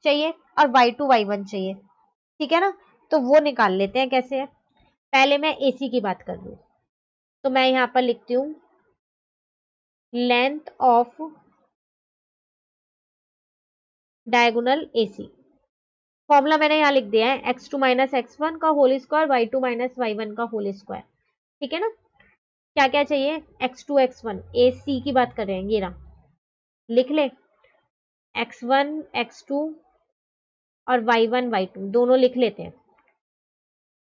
चाहिए और y2 y1 चाहिए। ठीक है ना, तो वो निकाल लेते हैं कैसे है। पहले मैं एसी की बात कर लूं, तो मैं यहां पर लिखती हूं length of diagonal AC. Formula मैंने यहाँ लिख दिया है x2 माइनस x1 का whole square y2 minus y1 का होल स्क्वायर। ठीक है ना, क्या क्या चाहिए? x2 x1, ए सी की बात कर रहे हैं, ये रहा, लिख ले x1 x2 और y1 y2 दोनों लिख लेते हैं।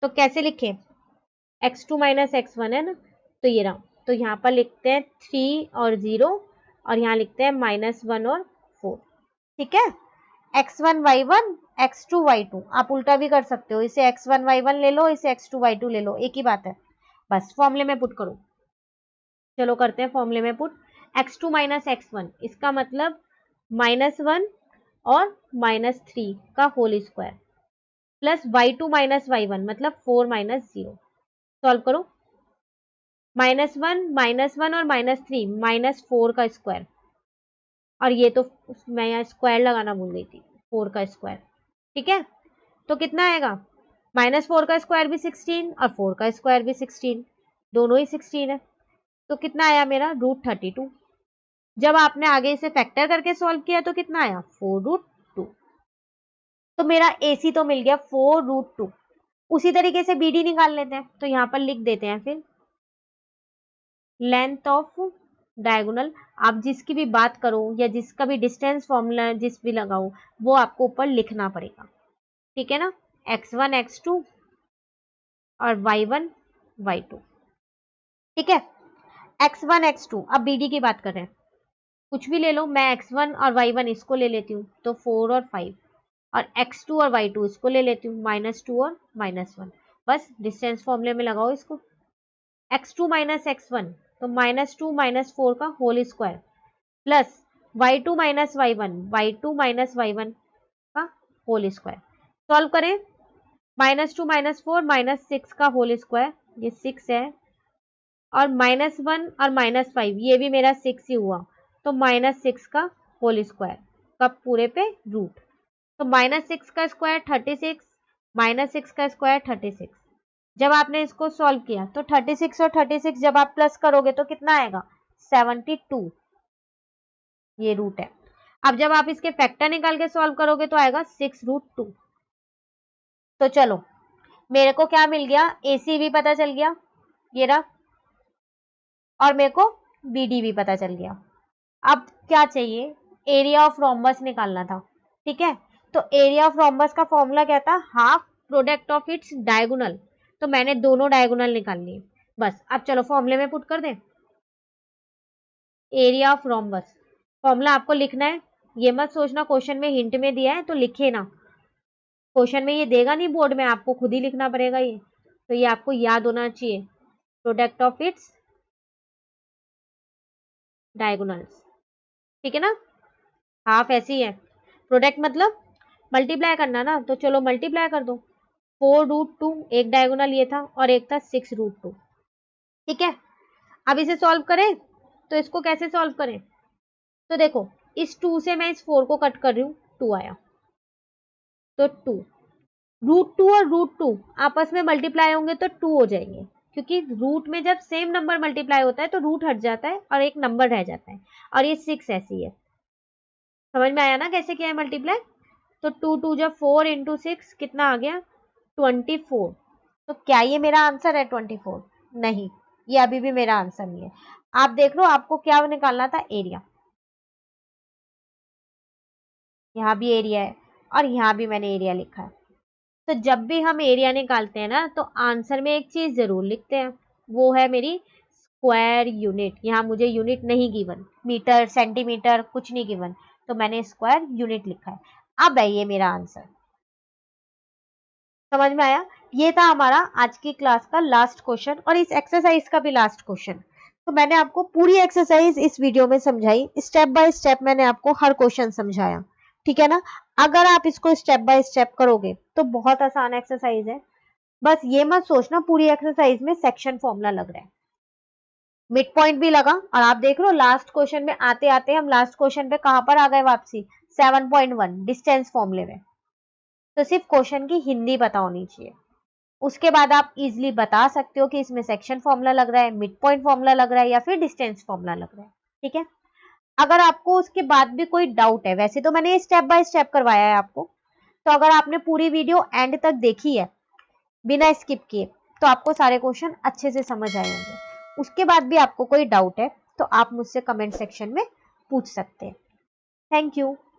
तो कैसे लिखें? x2 माइनस x1 है ना, तो ये रहा, तो यहाँ पर लिखते हैं 3 और 0, और यहाँ लिखते हैं -1 और 4। ठीक है, x1 y1 x2 y2, आप उल्टा भी कर सकते हो, इसे x1 y1 ले लो, इसे x2 y2 ले लो, एक ही बात है। बस फॉर्मूले में पुट करो। चलो करते हैं फॉर्मूले में पुट। x2 माइनस x1, इसका मतलब -1 और -3 का whole square plus y2 minus y1 मतलब 4 माइनस 0। सॉल्व करो, -1 और -3 -4 का स्क्वायर, और ये तो मैं यहाँ स्क्वायर लगाना भूल गई थी, 4 का स्क्वायर। ठीक है, तो कितना आएगा? -4 का स्क्वायर भी 16 और 4 का स्क्वायर भी 16, दोनों ही 16 है, तो कितना आया मेरा? √32। जब आपने आगे इसे फैक्टर करके सॉल्व किया तो कितना आया? 4√2। तो मेरा एसी तो मिल गया 4√2। उसी तरीके से बीडी निकाल लेते हैं, तो यहाँ पर लिख देते हैं फिर लेंथ ऑफ डायगोनल। आप जिसकी भी बात करो या जिसका भी डिस्टेंस फॉर्मूला जिस भी लगाओ, वो आपको ऊपर लिखना पड़ेगा। ठीक है ना, x1 x2 और y1 y2। ठीक है, x1 x2, अब बीडी की बात कर रहे हैं, कुछ भी ले लो, मैं x1 और y1 इसको ले लेती हूँ तो 4 और 5, और x2 और y2 इसको ले लेती हूँ -2 और -1। बस डिस्टेंस फॉर्मूले में लगाओ इसको, x2 माइनस x1 तो -2 -4 का whole square plus y2 minus y1 का होल स्क्वायर। सॉल्व करें, -2 -4 -6 का होल स्क्वायर, ये 6 है, और -1 और -5 ये भी मेरा 6 ही हुआ, तो -6 का होल स्क्वायर, कब? पूरे पे रूट। तो -6 का स्क्वायर 36, -6 का स्क्वायर 36। जब आपने इसको सॉल्व किया तो 36 और 36 जब आप प्लस करोगे तो कितना आएगा? 72, ये रूट है। अब जब आप इसके फैक्टर निकाल के सॉल्व करोगे तो आएगा 6√2। तो चलो, मेरे को क्या मिल गया? एसी भी पता चल गया, ये रहा, और मेरे को बीडी भी पता चल गया। अब क्या चाहिए? एरिया ऑफ रोम्बस निकालना था, ठीक है। तो एरिया ऑफ रोम्बस का फॉर्मूला क्या था, half product of its diagonal. तो मैंने दोनों डायगोनल निकाल लिए। बस अब चलो फॉर्मूले में पुट कर दें। एरिया ऑफ रोम्बस फॉर्मूला आपको लिखना है, ये मत सोचना क्वेश्चन में हिंट में दिया है तो लिखे ना, क्वेश्चन में ये देगा नहीं बोर्ड में, आपको खुद ही लिखना पड़ेगा ये, तो ये आपको याद होना चाहिए। प्रोडक्ट ऑफ इट्स डायगोनल्स, ठीक है ना। हाफ ऐसी है, प्रोडक्ट मतलब मल्टीप्लाई करना ना, तो चलो मल्टीप्लाई कर दो। 4√2 एक डायगोनल ये था और एक था 6√2, ठीक है। अब इसे सॉल्व करें, तो इसको कैसे सॉल्व करें, तो देखो इस 2 से मैं इस 4 को कट कर रही हूँ, 2 आया, तो 2 √2 और √2 आपस में मल्टीप्लाई होंगे तो 2 हो जाएंगे, क्योंकि रूट में जब सेम नंबर मल्टीप्लाई होता है तो रूट हट जाता है और एक नंबर रह जाता है, और ये 6 ऐसी है। समझ में आया ना कैसे किया है मल्टीप्लाई। तो 2 जब 4 इंटू 6 कितना आ गया, 24। तो क्या ये मेरा आंसर है 24? नहीं, ये अभी भी मेरा आंसर नहीं है। आप देख लो आपको क्या निकालना था, एरिया। यहाँ भी एरिया है और यहाँ भी मैंने एरिया लिखा है। तो जब भी हम एरिया निकालते हैं ना, तो आंसर में एक चीज जरूर लिखते हैं, वो है मेरी स्क्वायर यूनिट। यहाँ मुझे यूनिट नहीं गिवन, मीटर सेंटीमीटर कुछ नहीं गिवन, तो मैंने स्क्वायर यूनिट लिखा है। अब है ये मेरा आंसर। समझ में आया। ये था हमारा आज की क्लास का लास्ट क्वेश्चन और इस एक्सरसाइज का भी लास्ट क्वेश्चन। तो मैंने आपको पूरी एक्सरसाइज इस वीडियो में समझाई, स्टेप बाय स्टेप मैंने आपको हर क्वेश्चन समझाया, ठीक है ना। अगर आप इसको स्टेप बाय स्टेप करोगे तो बहुत आसान एक्सरसाइज है। बस ये मत सोचना पूरी एक्सरसाइज में सेक्शन फॉर्मूला लग रहा है, मिड पॉइंट भी लगा। और आप देख लो लास्ट क्वेश्चन में आते आते हम लास्ट क्वेश्चन पे कहां पर आ गए वापसी, 7.1 डिस्टेंस फॉर्मूले में। तो सिर्फ क्वेश्चन की हिंदी पता होनी चाहिए, उसके बाद आप इजिली बता सकते हो कि इसमें सेक्शन फॉर्मूला लग रहा है, मिड पॉइंट फॉर्मूला लग रहा है या फिर डिस्टेंस फॉर्मूला लग रहा है, ठीक है। अगर आपको उसके बाद भी कोई डाउट है, वैसे तो मैंने स्टेप बाय स्टेप करवाया है आपको, तो अगर आपने पूरी वीडियो एंड तक देखी है बिना स्किप किए, तो आपको सारे क्वेश्चन अच्छे से समझ आए होंगे। उसके बाद भी आपको कोई डाउट है तो आप मुझसे कमेंट सेक्शन में पूछ सकते हैं। Thank you.